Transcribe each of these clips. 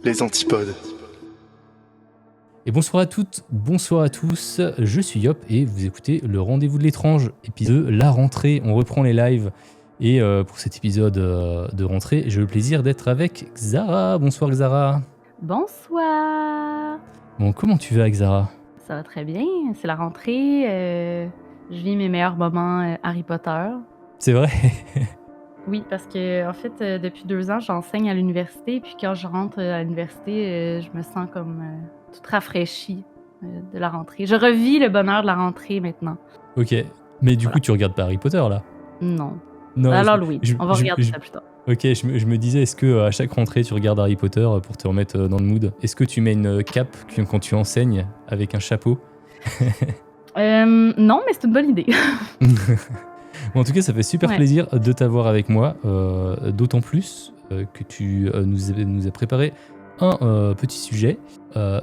Les antipodes. Et bonsoir à toutes, bonsoir à tous, je suis Yop et vous écoutez le Rendez-vous de l'étrange, épisode de la rentrée. On reprend les lives et pour cet épisode de rentrée, j'ai le plaisir d'être avec Xara. Bonsoir Xara. Bonsoir. Bon, comment tu vas Xara? Ça va très bien, c'est la rentrée. Je vis mes meilleurs moments Harry Potter. C'est vrai? Oui, parce que en fait, depuis 2 ans, j'enseigne à l'université. Puis quand je rentre à l'université, je me sens comme toute rafraîchie de la rentrée. Je revis le bonheur de la rentrée maintenant. Ok, mais du Voilà. coup tu regardes pas Harry Potter là? Non. Non, Alors Louis, on va regarder je- ça plus tard. Ok, je me disais, est-ce que à chaque rentrée tu regardes Harry Potter pour te remettre dans le mood? Est-ce que tu mets une cape quand tu enseignes avec un chapeau? Non, mais c'est une bonne idée. Bon, en tout cas, ça fait super Ouais. plaisir de t'avoir avec moi, d'autant plus que tu nous as préparé un petit sujet.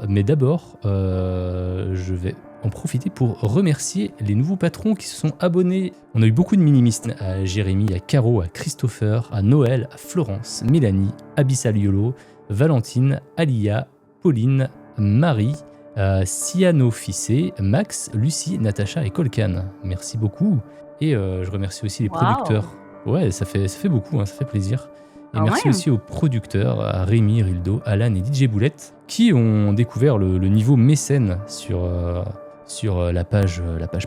Mais d'abord, je vais en profiter pour remercier les nouveaux patrons qui se sont abonnés. On a eu beaucoup de minimistes, à Jérémy, à Caro, à Christopher, à Noël, à Florence, Mélanie, Abyssal Yolo, Valentine, Alia, Pauline, Marie, Ciano Fissé, Max, Lucie, Natacha et Colcan. Merci beaucoup. Et je remercie aussi les Wow. producteurs. Ouais, ça fait beaucoup, hein, ça fait plaisir. Et Quand merci même. aussi aux producteurs, à Rémi, Rildo, Alan et DJ Boulette, qui ont découvert le niveau mécène sur la page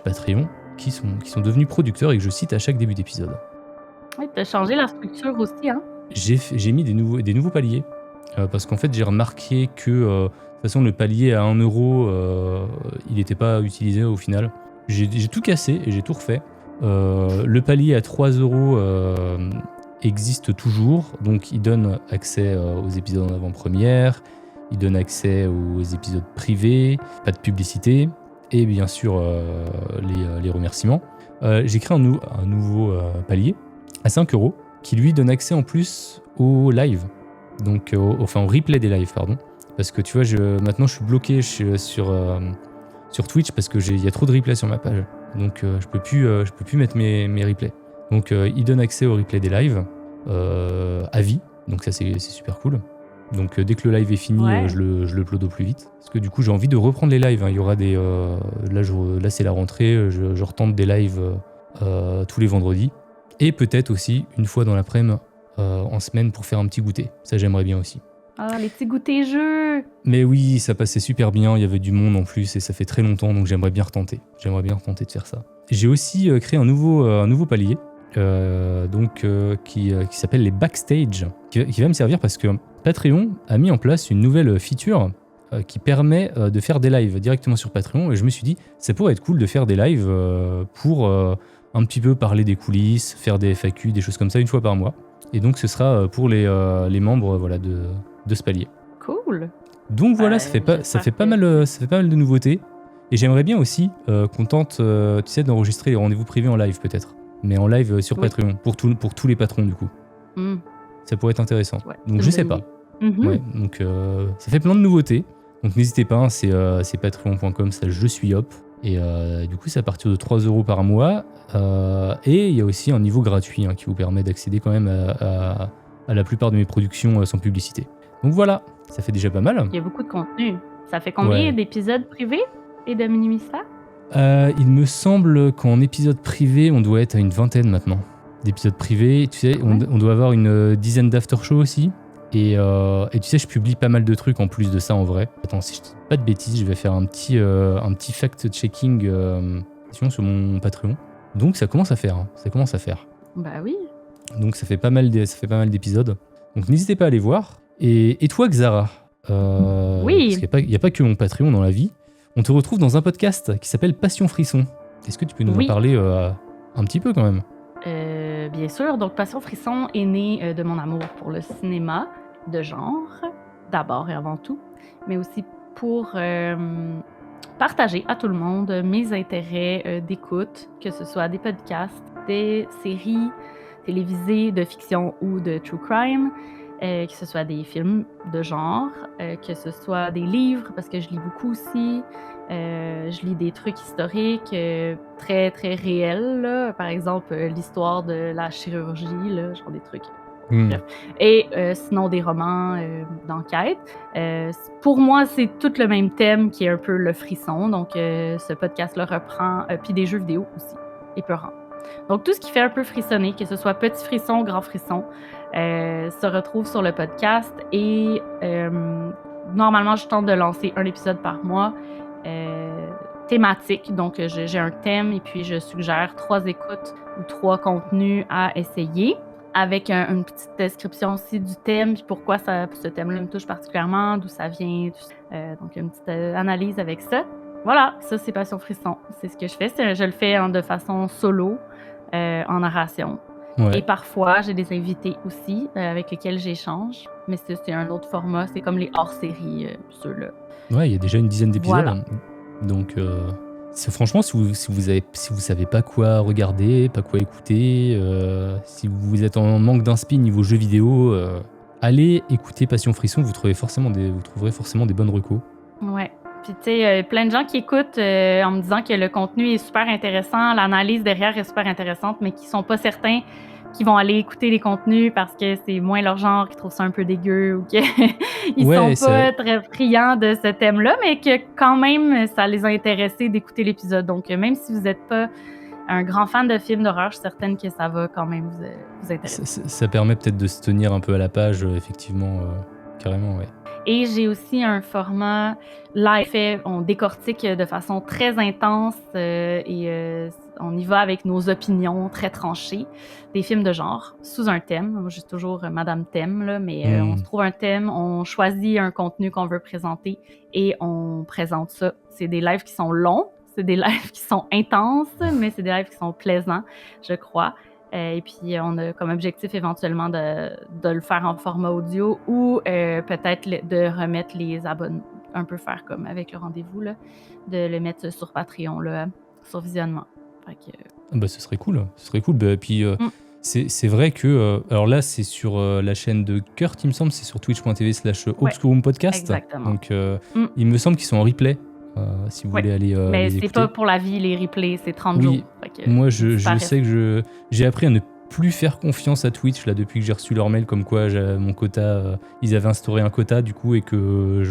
Patreon, qui sont devenus producteurs et que je cite à chaque début d'épisode. Ouais, t'as changé la structure aussi, hein? J'ai mis des nouveaux paliers, parce qu'en fait j'ai remarqué que de toute façon le palier à 1 euro, il n'était pas utilisé au final. J'ai tout cassé et j'ai tout refait. Le palier à 3 euros existe toujours, donc il donne accès aux épisodes en avant-première, il donne accès aux épisodes privés, pas de publicité, et bien sûr les remerciements. J'ai créé un nouveau palier à 5 euros qui lui donne accès en plus au live, donc au replay des lives, pardon. Parce que tu vois, maintenant je suis bloqué sur Twitch parce que il y a trop de replays sur ma page. Donc je peux plus mettre mes replays. Donc il donne accès au replay des lives à vie. Donc ça c'est super cool. Donc dès que le live est fini, Ouais. je le upload au plus vite. Parce que du coup j'ai envie de reprendre les lives, hein. Il y aura des... là c'est la rentrée, je retente des lives tous les vendredis. Et peut-être aussi une fois dans l'après-midi en semaine pour faire un petit goûter. Ça j'aimerais bien aussi. Ah, les petits goûters jeux. Mais oui, ça passait super bien, il y avait du monde en plus et ça fait très longtemps, donc j'aimerais bien retenter. J'aimerais bien retenter de faire ça. J'ai aussi créé un nouveau palier qui s'appelle les backstage, qui va me servir parce que Patreon a mis en place une nouvelle feature qui permet de faire des lives directement sur Patreon, et je me suis dit, ça pourrait être cool de faire des lives pour un petit peu parler des coulisses, faire des FAQ, des choses comme ça une fois par mois. Et donc ce sera pour les membres de ce palier. Cool. Donc voilà, Ouais, ça fait j'espère pas mal de nouveautés. Et j'aimerais bien aussi qu'on tente, tu sais, d'enregistrer les rendez-vous privés en live peut-être. Mais en live sur Oui. Patreon, pour tous les patrons du coup. Mm. Ça pourrait être intéressant. Ouais, Donc c'est je une sais bonne pas. idée. Mhm. Ouais, donc ça fait plein de nouveautés. Donc n'hésitez pas, hein, c'est patreon.com, ça je suis hop. Et du coup c'est à partir de 3 euros par mois. Et il y a aussi un niveau gratuit qui vous permet d'accéder quand même à la plupart de mes productions sans publicité. Donc voilà, ça fait déjà pas mal. Il y a beaucoup de contenu. Ça fait combien Ouais. d'épisodes privés et de mini-mystères? Il me semble qu'en épisode privé, on doit être à une vingtaine maintenant d'épisodes privés. Tu sais, Ouais. on doit avoir une dizaine d'after-shows aussi. Et tu sais, je publie pas mal de trucs en plus de ça en vrai. Attends, si je dis pas de bêtises, je vais faire un petit fact-checking sur mon Patreon. Donc ça commence à faire. Ça commence à faire. Bah oui. Donc ça fait pas mal d'épisodes. Donc n'hésitez pas à aller voir. Et toi, Xara, Oui. parce qu'il n'y a pas que mon Patreon dans la vie. On te retrouve dans un podcast qui s'appelle Passion Frisson. Est-ce que tu peux nous en Oui. parler un petit peu quand même? Bien sûr. Donc, Passion Frisson est né de mon amour pour le cinéma de genre, d'abord et avant tout, mais aussi pour partager à tout le monde mes intérêts d'écoute, que ce soit des podcasts, des séries télévisées de fiction ou de true crime, que ce soit des films de genre, que ce soit des livres, parce que je lis beaucoup aussi. Je lis des trucs historiques très, très réels, là. Par exemple, l'histoire de la chirurgie, là, genre des trucs Hmm. Bref. Et sinon, des romans d'enquête. Pour moi, c'est tout le même thème qui est un peu le frisson. Donc, ce podcast-là reprend. Puis des jeux vidéo aussi, épeurant. Donc, tout ce qui fait un peu frissonner, que ce soit petit frisson, grand frisson, se retrouve sur le podcast. Et normalement, je tente de lancer un épisode par mois thématique. Donc, j'ai un thème et puis je suggère 3 écoutes ou 3 contenus à essayer avec une petite description aussi du thème, puis pourquoi ce thème-là me touche particulièrement, d'où ça vient. Donc, une petite analyse avec ça. Voilà, ça, c'est Passion Frisson. C'est ce que je fais. Je le fais de façon solo, en narration. Ouais. Et parfois, j'ai des invités aussi avec lesquels j'échange. Mais c'est un autre format. C'est comme les hors-séries, ceux-là. Ouais, il y a déjà une dizaine d'épisodes. Voilà. Donc, franchement, si vous savez pas quoi regarder, pas quoi écouter, si vous êtes en manque d'inspi niveau jeux vidéo, allez écouter Passion Frisson, vous trouverez forcément des bonnes recos. Ouais. Puis, tu sais, plein de gens qui écoutent en me disant que le contenu est super intéressant, l'analyse derrière est super intéressante, mais qui sont pas certains qu'ils vont aller écouter les contenus parce que c'est moins leur genre, qu'ils trouvent ça un peu dégueu ou qu'ils Ouais, sont pas très friands de ce thème-là, mais que quand même, ça les a intéressés d'écouter l'épisode. Donc, même si vous n'êtes pas un grand fan de films d'horreur, je suis certaine que ça va quand même vous intéresser. ça permet peut-être de se tenir un peu à la page, effectivement, carrément, ouais. Et j'ai aussi un format live fait, on décortique de façon très intense et on y va avec nos opinions très tranchées des films de genre sous un thème. Moi, je suis toujours Madame Thème, là, mais on se trouve un thème, on choisit un contenu qu'on veut présenter et on présente ça. C'est des lives qui sont longs, c'est des lives qui sont intenses, mais c'est des lives qui sont plaisants, je crois. Et puis, on a comme objectif éventuellement de le faire en format audio ou peut-être de remettre les abonnements, un peu faire comme avec le rendez-vous, là, de le mettre sur Patreon, là, sur visionnement. Fait que, Bah, ce serait cool. Ce serait cool. Bah, puis, Mm. c'est vrai que. Alors là, c'est sur la chaîne de Kurt, il me semble. C'est sur Ouais, twitch.tv/Obscurum Podcast. exactement. Donc, Mm. il me semble qu'ils sont en replay. Si vous Ouais. voulez aller Mais les c'est écouter. pas pour la vie, les replays, c'est 30 Oui, jours. Fait que, moi, ils je disparaissent. sais que j'ai appris à ne plus faire confiance à Twitch là depuis que j'ai reçu leur mail comme quoi mon quota, ils avaient instauré un quota du coup et que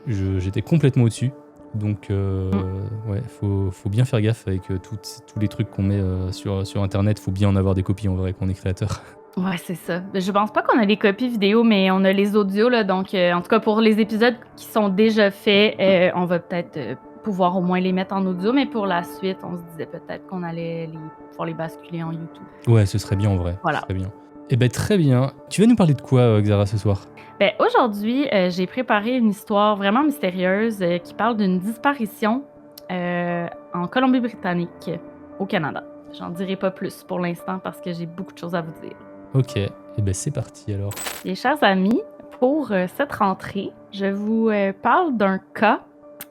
j'étais complètement au-dessus. Donc ouais, faut bien faire gaffe avec tous les trucs qu'on met sur internet. Faut bien en avoir des copies en vrai quand on est créateur. Ouais, c'est ça. Je pense pas qu'on a les copies vidéo, mais on a les audios, là. Donc, en tout cas, pour les épisodes qui sont déjà faits, on va peut-être pouvoir au moins les mettre en audio, mais pour la suite, on se disait peut-être qu'on allait pouvoir les basculer en YouTube. Ouais, ce serait bien en vrai. Voilà. Ce serait bien. Eh ben très bien. Tu vas nous parler de quoi, Xara, ce soir? Ben, aujourd'hui, j'ai préparé une histoire vraiment mystérieuse qui parle d'une disparition en Colombie-Britannique, au Canada. J'en dirai pas plus pour l'instant parce que j'ai beaucoup de choses à vous dire. Ok, eh ben c'est parti alors. Et chers amis, pour cette rentrée, je vous parle d'un cas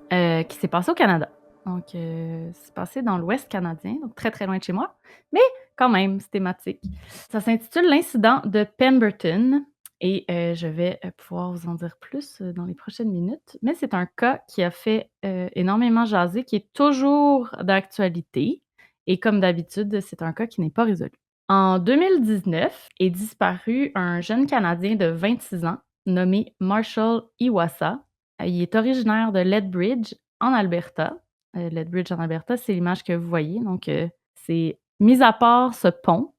qui s'est passé au Canada. Donc, c'est passé dans l'Ouest canadien, donc très très loin de chez moi, mais quand même, c'est thématique. Ça s'intitule l'incident de Pemberton et je vais pouvoir vous en dire plus dans les prochaines minutes. Mais c'est un cas qui a fait énormément jaser, qui est toujours d'actualité. Et comme d'habitude, c'est un cas qui n'est pas résolu. En 2019 est disparu un jeune Canadien de 26 ans nommé Marshall Iwasa. Il est originaire de Lethbridge, en Alberta. Lethbridge, en Alberta, c'est l'image que vous voyez. Donc, c'est mis à part ce pont,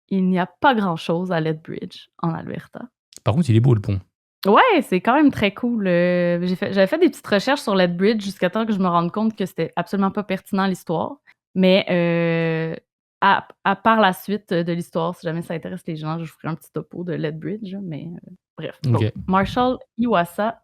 il n'y a pas grand-chose à Lethbridge, en Alberta. Par contre, il est beau le pont. Ouais, c'est quand même très cool. J'avais fait des petites recherches sur Lethbridge jusqu'à temps que je me rende compte que c'était absolument pas pertinent l'histoire. Mais à part la suite de l'histoire, si jamais ça intéresse les gens, je vous ferai un petit topo de Lethbridge. Mais bref. Ok. Donc, Marshall Iwasa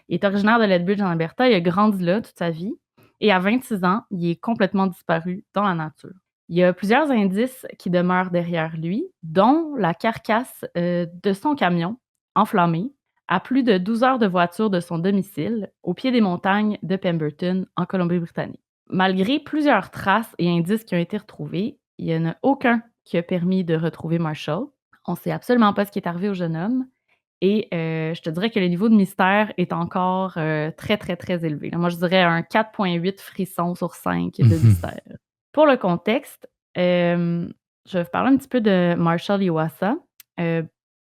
est originaire de Lethbridge en Alberta. Il a grandi là toute sa vie. Et à 26 ans, il est complètement disparu dans la nature. Il y a plusieurs indices qui demeurent derrière lui, dont la carcasse de son camion enflammé à plus de 12 heures de voiture de son domicile, au pied des montagnes de Pemberton, en Colombie-Britannique. Malgré plusieurs traces et indices qui ont été retrouvés, il n'y en a aucun qui a permis de retrouver Marshall. On ne sait absolument pas ce qui est arrivé au jeune homme. Et je te dirais que le niveau de mystère est encore très, très, très élevé. Moi, je dirais un 4,8 frissons sur 5 de mystère. Pour le contexte, je vais vous parler un petit peu de Marshall Iwasa.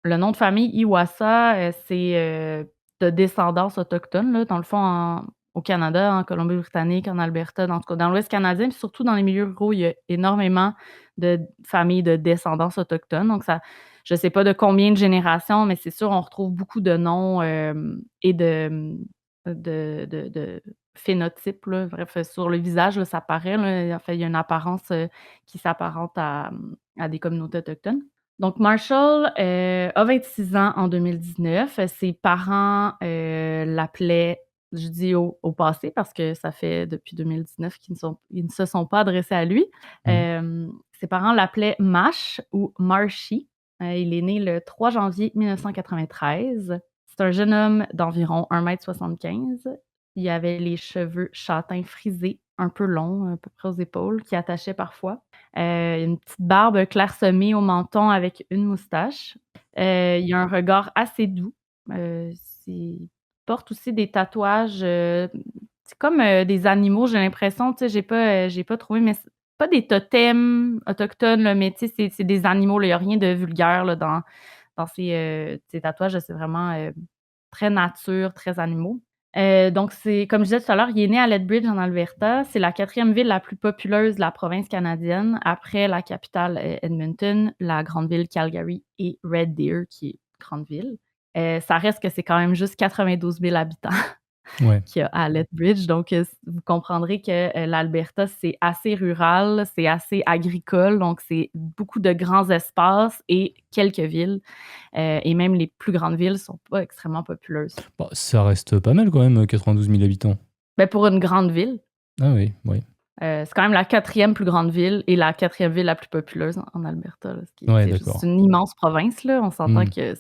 le nom de famille Iwasa, c'est de descendance autochtone, là, dans le fond, au Canada, en Colombie-Britannique, en Alberta, dans tout cas, dans l'Ouest canadien, puis surtout dans les milieux ruraux, il y a énormément de familles de descendance autochtone. Donc ça je sais pas de combien de générations, mais c'est sûr, on retrouve beaucoup de noms, et de phénotypes, là. Bref, sur le visage, là, ça paraît, là. En fait, il y a une apparence, qui s'apparente à des communautés autochtones. Donc Marshall, a 26 ans en 2019. Ses parents, l'appelaient je dis au passé parce que ça fait depuis 2019 qu'ils ne se sont pas adressés à lui. Mmh. Ses parents l'appelaient Mash ou Marshy. Il est né le 3 janvier 1993. C'est un jeune homme d'environ 1,75 m. Il avait les cheveux châtains frisés, un peu longs, à peu près aux épaules, qui attachaient parfois. Une petite barbe clairsemée au menton avec une moustache. Il a un regard assez doux. Il porte aussi des tatouages, c'est comme, des animaux, j'ai l'impression, tu sais, j'ai pas trouvé, mais c'est pas des totems autochtones, là, mais tu sais, c'est des animaux, là, il y a rien de vulgaire, là, dans ces tatouages, là, c'est vraiment, très nature, très animaux. Donc c'est comme je disais tout à l'heure, il est né à Lethbridge en Alberta. C'est la 4e ville la plus populeuse de la province canadienne, après la capitale, Edmonton, la grande ville Calgary et Red Deer, qui est une grande ville. Ça reste que c'est quand même juste 92 000 habitants Ouais. qu'il y a à Lethbridge. Donc, vous comprendrez que, l'Alberta, c'est assez rural, c'est assez agricole, donc c'est beaucoup de grands espaces et quelques villes, et même les plus grandes villes sont pas extrêmement populeuses. Bah, ça reste pas mal quand même, 92 000 habitants. Ben, pour une grande ville, Ah oui, oui. c'est quand même la 4e plus grande ville et la 4e ville la plus populeuse en Alberta, là, ce qui est, Ouais, tu sais, juste d'accord. une immense province, là. On s'entend Mmh. que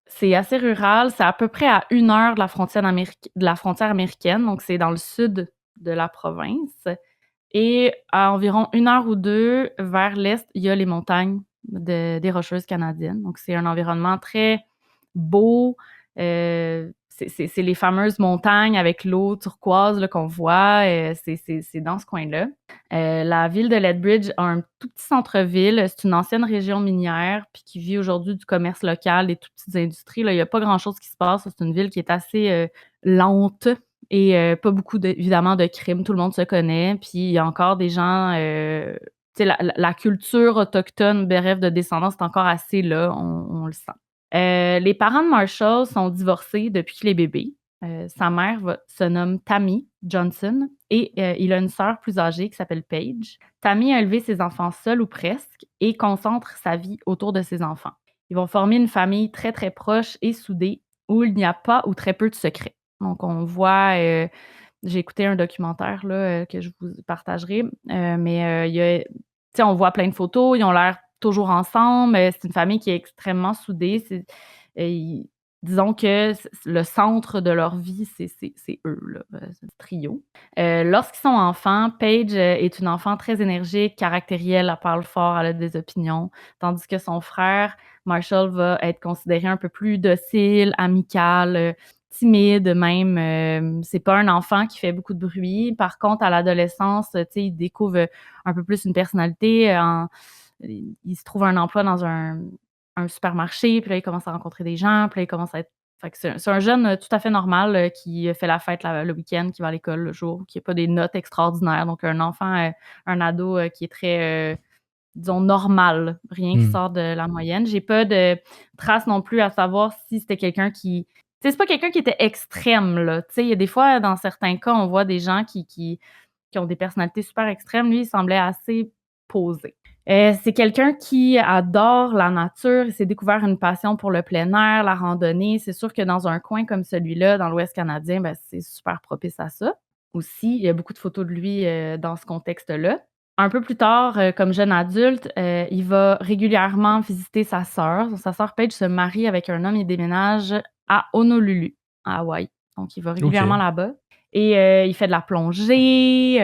c'est assez rural, c'est à peu près à 1 heure de la frontière américaine, donc c'est dans le sud de la province et à environ 1 heure ou 2 vers l'est, il y a les montagnes des Rocheuses canadiennes. Donc c'est un environnement très beau, c'est les fameuses montagnes avec l'eau turquoise, là, qu'on voit, c'est dans ce coin-là. La ville de Lethbridge a un tout petit centre-ville. C'est une ancienne région minière, puis qui vit aujourd'hui du commerce local, des toutes petites industries, là. Il y a pas grand-chose qui se passe. C'est une ville qui est assez, lente et pas beaucoup évidemment de crimes. Tout le monde se connaît, puis il y a encore des gens, tu sais, la culture autochtone, bref, de descendance est encore assez là, on le sent. Les parents de Marshall sont divorcés depuis qu'il est bébé. Sa mère se nomme Tammy Johnson et il a une sœur plus âgée qui s'appelle Paige. Tammy a élevé ses enfants seul ou presque et concentre sa vie autour de ses enfants. Ils vont former une famille très, très proche et soudée où il n'y a pas ou très peu de secrets. Donc on voit, j'ai écouté un documentaire là, que je vous partagerai, mais il y a, tu sais, on voit plein de photos, ils ont l'air toujours ensemble, c'est une famille qui est extrêmement soudée, ils disons que le centre de leur vie, c'est eux, là, ce trio. Lorsqu'ils sont enfants, Paige, est une enfant très énergique, caractérielle, elle parle fort, elle a des opinions, tandis que son frère, Marshall, va être considéré un peu plus docile, amical, timide même, c'est pas un enfant qui fait beaucoup de bruit. Par contre, à l'adolescence, tu sais, il découvre, un peu plus une personnalité, il se trouve un emploi dans un supermarché, puis là, il commence à rencontrer des gens, puis là, il commence à être fait que c'est un jeune, tout à fait normal, qui fait la fête le week-end, qui va à l'école le jour, qui a pas des notes extraordinaires. Donc un enfant, un ado, qui est très, disons normal, rien qui Mmh. sort de la moyenne. J'ai pas de traces non plus à savoir si c'était quelqu'un qui, tu sais, c'est pas quelqu'un qui était extrême, là. Tu sais, il y a des fois, dans certains cas, on voit des gens qui ont des personnalités super extrêmes. Lui, il semblait assez posé. C'est quelqu'un qui adore la nature. Il s'est découvert une passion pour le plein air, la randonnée. C'est sûr que dans un coin comme celui-là, dans l'Ouest canadien, ben, c'est super propice à ça. Aussi, il y a beaucoup de photos de lui, dans ce contexte-là. Un peu plus tard, comme jeune adulte, il va régulièrement visiter sa sœur. Sa sœur Paige se marie avec un homme et déménage à Honolulu, à Hawaï. Donc il va régulièrement OK. là-bas et il fait de la plongée,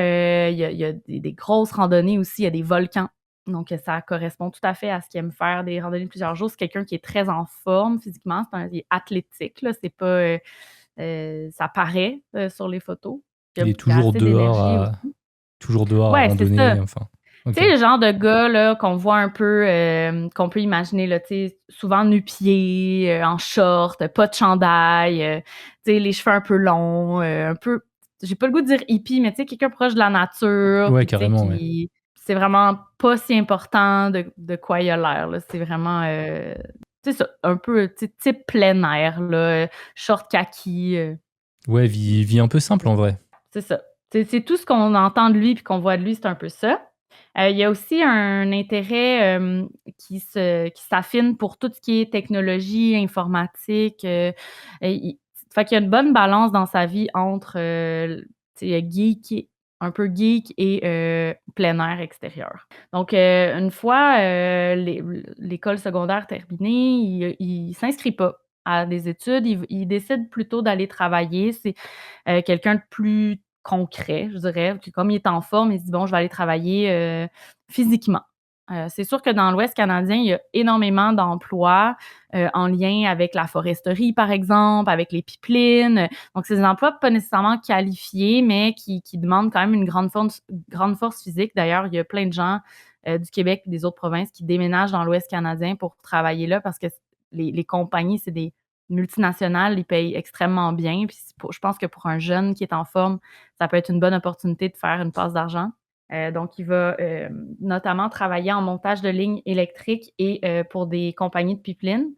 il y a des grosses randonnées aussi, il y a des volcans. Donc ça correspond tout à fait à ce qu'il aime faire, des randonnées de plusieurs jours. C'est quelqu'un qui est très en forme physiquement, il est athlétique, là, c'est pas, ça paraît, sur les photos. Il est Il a assez d'énergie toujours dehors à ouais, c'est ça. randonner, enfin. OK. Tu sais, le genre de gars là, qu'on voit un peu, qu'on peut imaginer là, tu sais, souvent nu-pieds, en short, pas de chandail, tu sais, les cheveux un peu longs, un peu j'ai pas le goût de dire hippie, mais tu sais, quelqu'un proche de la nature, Ouais, puis tu sais, carrément, ouais. qui c'est vraiment pas si important de quoi il a l'air, là. C'est vraiment, tu sais ça, un peu, tu sais, type plein air, là, short kaki, Ouais, vie un peu simple en vrai. c'est ça. C'est tout ce qu'on entend de lui puis qu'on voit de lui, c'est un peu ça. Il y a aussi un intérêt, qui s'affine pour tout ce qui est technologie, informatique, et il fait qu'il y a une bonne balance dans sa vie entre, tu sais, un peu geek et plein air extérieur. Donc, une fois, l'école secondaire terminée, il s'inscrit pas à des études, il décide plutôt d'aller travailler. C'est, quelqu'un de plus concret, je dirais. Puis comme il est en forme, il se dit: «Bon, je vais aller travailler, physiquement». C'est sûr que dans l'Ouest canadien, il y a énormément d'emplois, en lien avec la foresterie, par exemple, avec les pipelines. Donc c'est des emplois pas nécessairement qualifiés, mais qui demandent quand même une grande force physique. D'ailleurs, il y a plein de gens, du Québec et des autres provinces qui déménagent dans l'Ouest canadien pour travailler là parce que les compagnies, c'est des multinationales, ils payent extrêmement bien. Puis je pense que pour un jeune qui est en forme, ça peut être une bonne opportunité de faire une passe d'argent. Donc, il va notamment travailler en montage de lignes électriques et pour des compagnies de pipeline.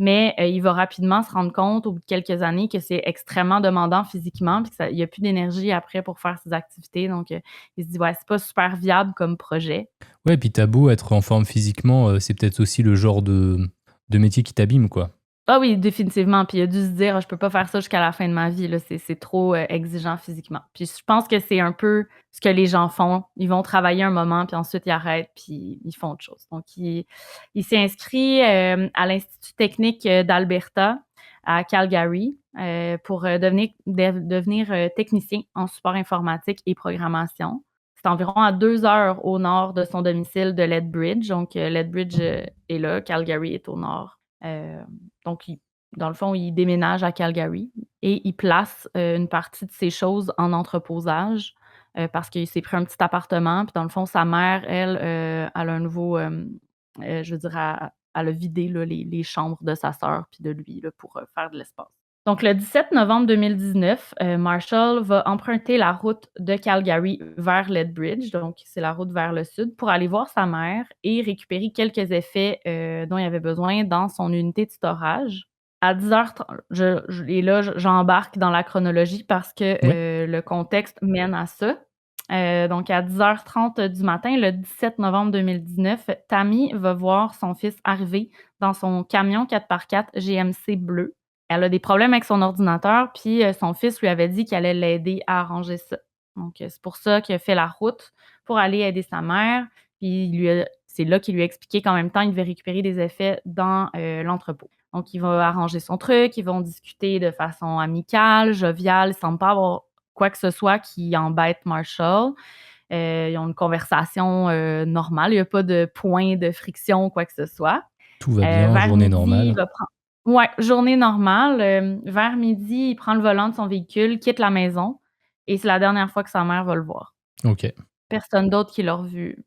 Mais il va rapidement se rendre compte au bout de quelques années que c'est extrêmement demandant physiquement, puis qu'il n'y a plus d'énergie après pour faire ses activités. Donc, il se dit, ouais, c'est pas super viable comme projet. Ouais, puis tu beau être en forme physiquement, c'est peut-être aussi le genre de métier qui t'abîme, quoi. Ah oui, définitivement. Puis il a dû se dire: «Je peux pas faire ça jusqu'à la fin de ma vie, là, c'est trop, exigeant physiquement». Puis je pense que c'est un peu ce que les gens font. Ils vont travailler un moment, puis ensuite ils arrêtent, puis ils font autre chose. Donc il s'est inscrit, à l'Institut technique, d'Alberta à Calgary, pour, devenir, technicien en support informatique et programmation. C'est environ à 2 heures au nord de son domicile de Lethbridge. Donc, Lethbridge, est là, Calgary est au nord. Donc dans le fond, il déménage à Calgary et il place, une partie de ses choses en entreposage, parce qu'il s'est pris un petit appartement. Puis dans le fond, sa mère, elle, elle a un nouveau, je veux dire, elle a vidé là, les chambres de sa sœur puis de lui là, pour, faire de l'espace. Donc le 17 novembre 2019, Marshall va emprunter la route de Calgary vers Lethbridge, donc c'est la route vers le sud, pour aller voir sa mère et récupérer quelques effets, dont il avait besoin dans son unité de storage. À 10h30, et là, j'embarque dans la chronologie parce que, Ouais, le contexte mène à ça. Donc à 10h30 du matin, le 17 novembre 2019, Tammy va voir son fils arriver dans son camion 4x4 GMC bleu. Elle a des problèmes avec son ordinateur, puis, son fils lui avait dit qu'il allait l'aider à arranger ça. Donc, c'est pour ça qu'il a fait la route pour aller aider sa mère, puis c'est là qu'il lui a expliqué qu'en même temps, il devait récupérer des effets dans, l'entrepôt. Donc il va arranger son truc, ils vont discuter de façon amicale, joviale, il semble pas avoir quoi que ce soit qui embête Marshall. Ils ont une conversation, normale, il y a pas de point de friction ou quoi que ce soit. tout va bien, Vers journée midi, il normale. va prendre ouais, journée normale, vers midi, il prend le volant de son véhicule, quitte la maison et c'est la dernière fois que sa mère va le voir. OK. Personne d'autre qui l'a revu,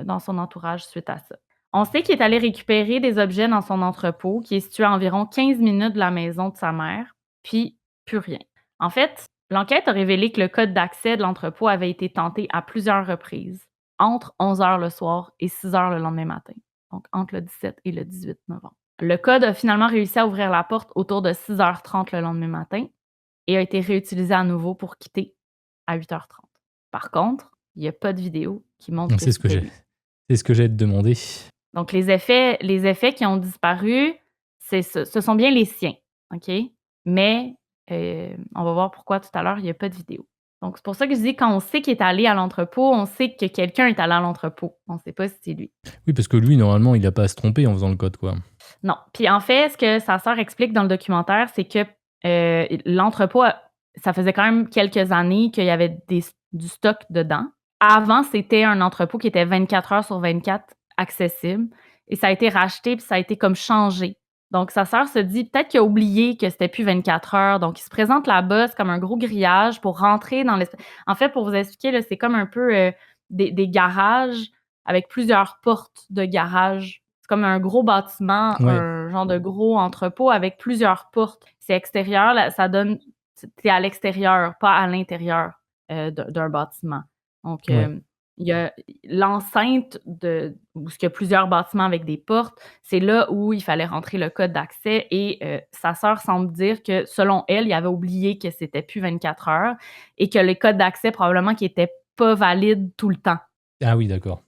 dans son entourage suite à ça. On sait qu'il est allé récupérer des objets dans son entrepôt qui est situé à environ 15 minutes de la maison de sa mère, puis plus rien. En fait, l'enquête a révélé que le code d'accès de l'entrepôt avait été tenté à plusieurs reprises, entre 11h le soir et 6h le lendemain matin, donc entre le 17 et le 18 novembre. Le code a finalement réussi à ouvrir la porte autour de 6h30 le lendemain matin et a été réutilisé à nouveau pour quitter à 8h30. Par contre, il y a pas de vidéo qui montre que C'est ce que c'était j'ai lui. c'est ce que j'allais te demander. Donc les effets qui ont disparu, ce sont bien les siens, OK? Mais, on va voir pourquoi tout à l'heure, il y a pas de vidéo. Donc c'est pour ça que je dis quand on sait qu'il est allé à l'entrepôt, on sait que quelqu'un est allé à l'entrepôt. On sait pas si c'est lui. Oui, parce que lui, normalement, il a pas à se tromper en faisant le code, quoi. Non. Puis en fait, ce que sa sœur explique dans le documentaire, c'est que, l'entrepôt ça faisait quand même quelques années qu'il y avait du stock dedans. Avant, c'était un entrepôt qui était 24 heures sur 24 accessible et ça a été racheté puis ça a été comme changé. Donc sa sœur se dit peut-être qu'il a oublié que c'était plus 24 heures, donc il se présente là-bas, c'est comme un gros grillage pour rentrer dans en fait, pour vous expliquer, là, c'est comme un peu, des garages avec plusieurs portes de garage. C'est comme un gros bâtiment, Ouais. un genre de gros entrepôt avec plusieurs portes. C'est extérieur, là, ça donne... T'es à l'extérieur, pas à l'intérieur d'un bâtiment. Donc, Ouais. il y a l'enceinte où il y a plusieurs bâtiments avec des portes. C'est là où il fallait rentrer le code d'accès et sa sœur semble dire que, selon elle, il avait oublié que c'était plus 24 heures et que les codes d'accès, probablement, qui n'étaient pas valides tout le temps. Ah oui, d'accord.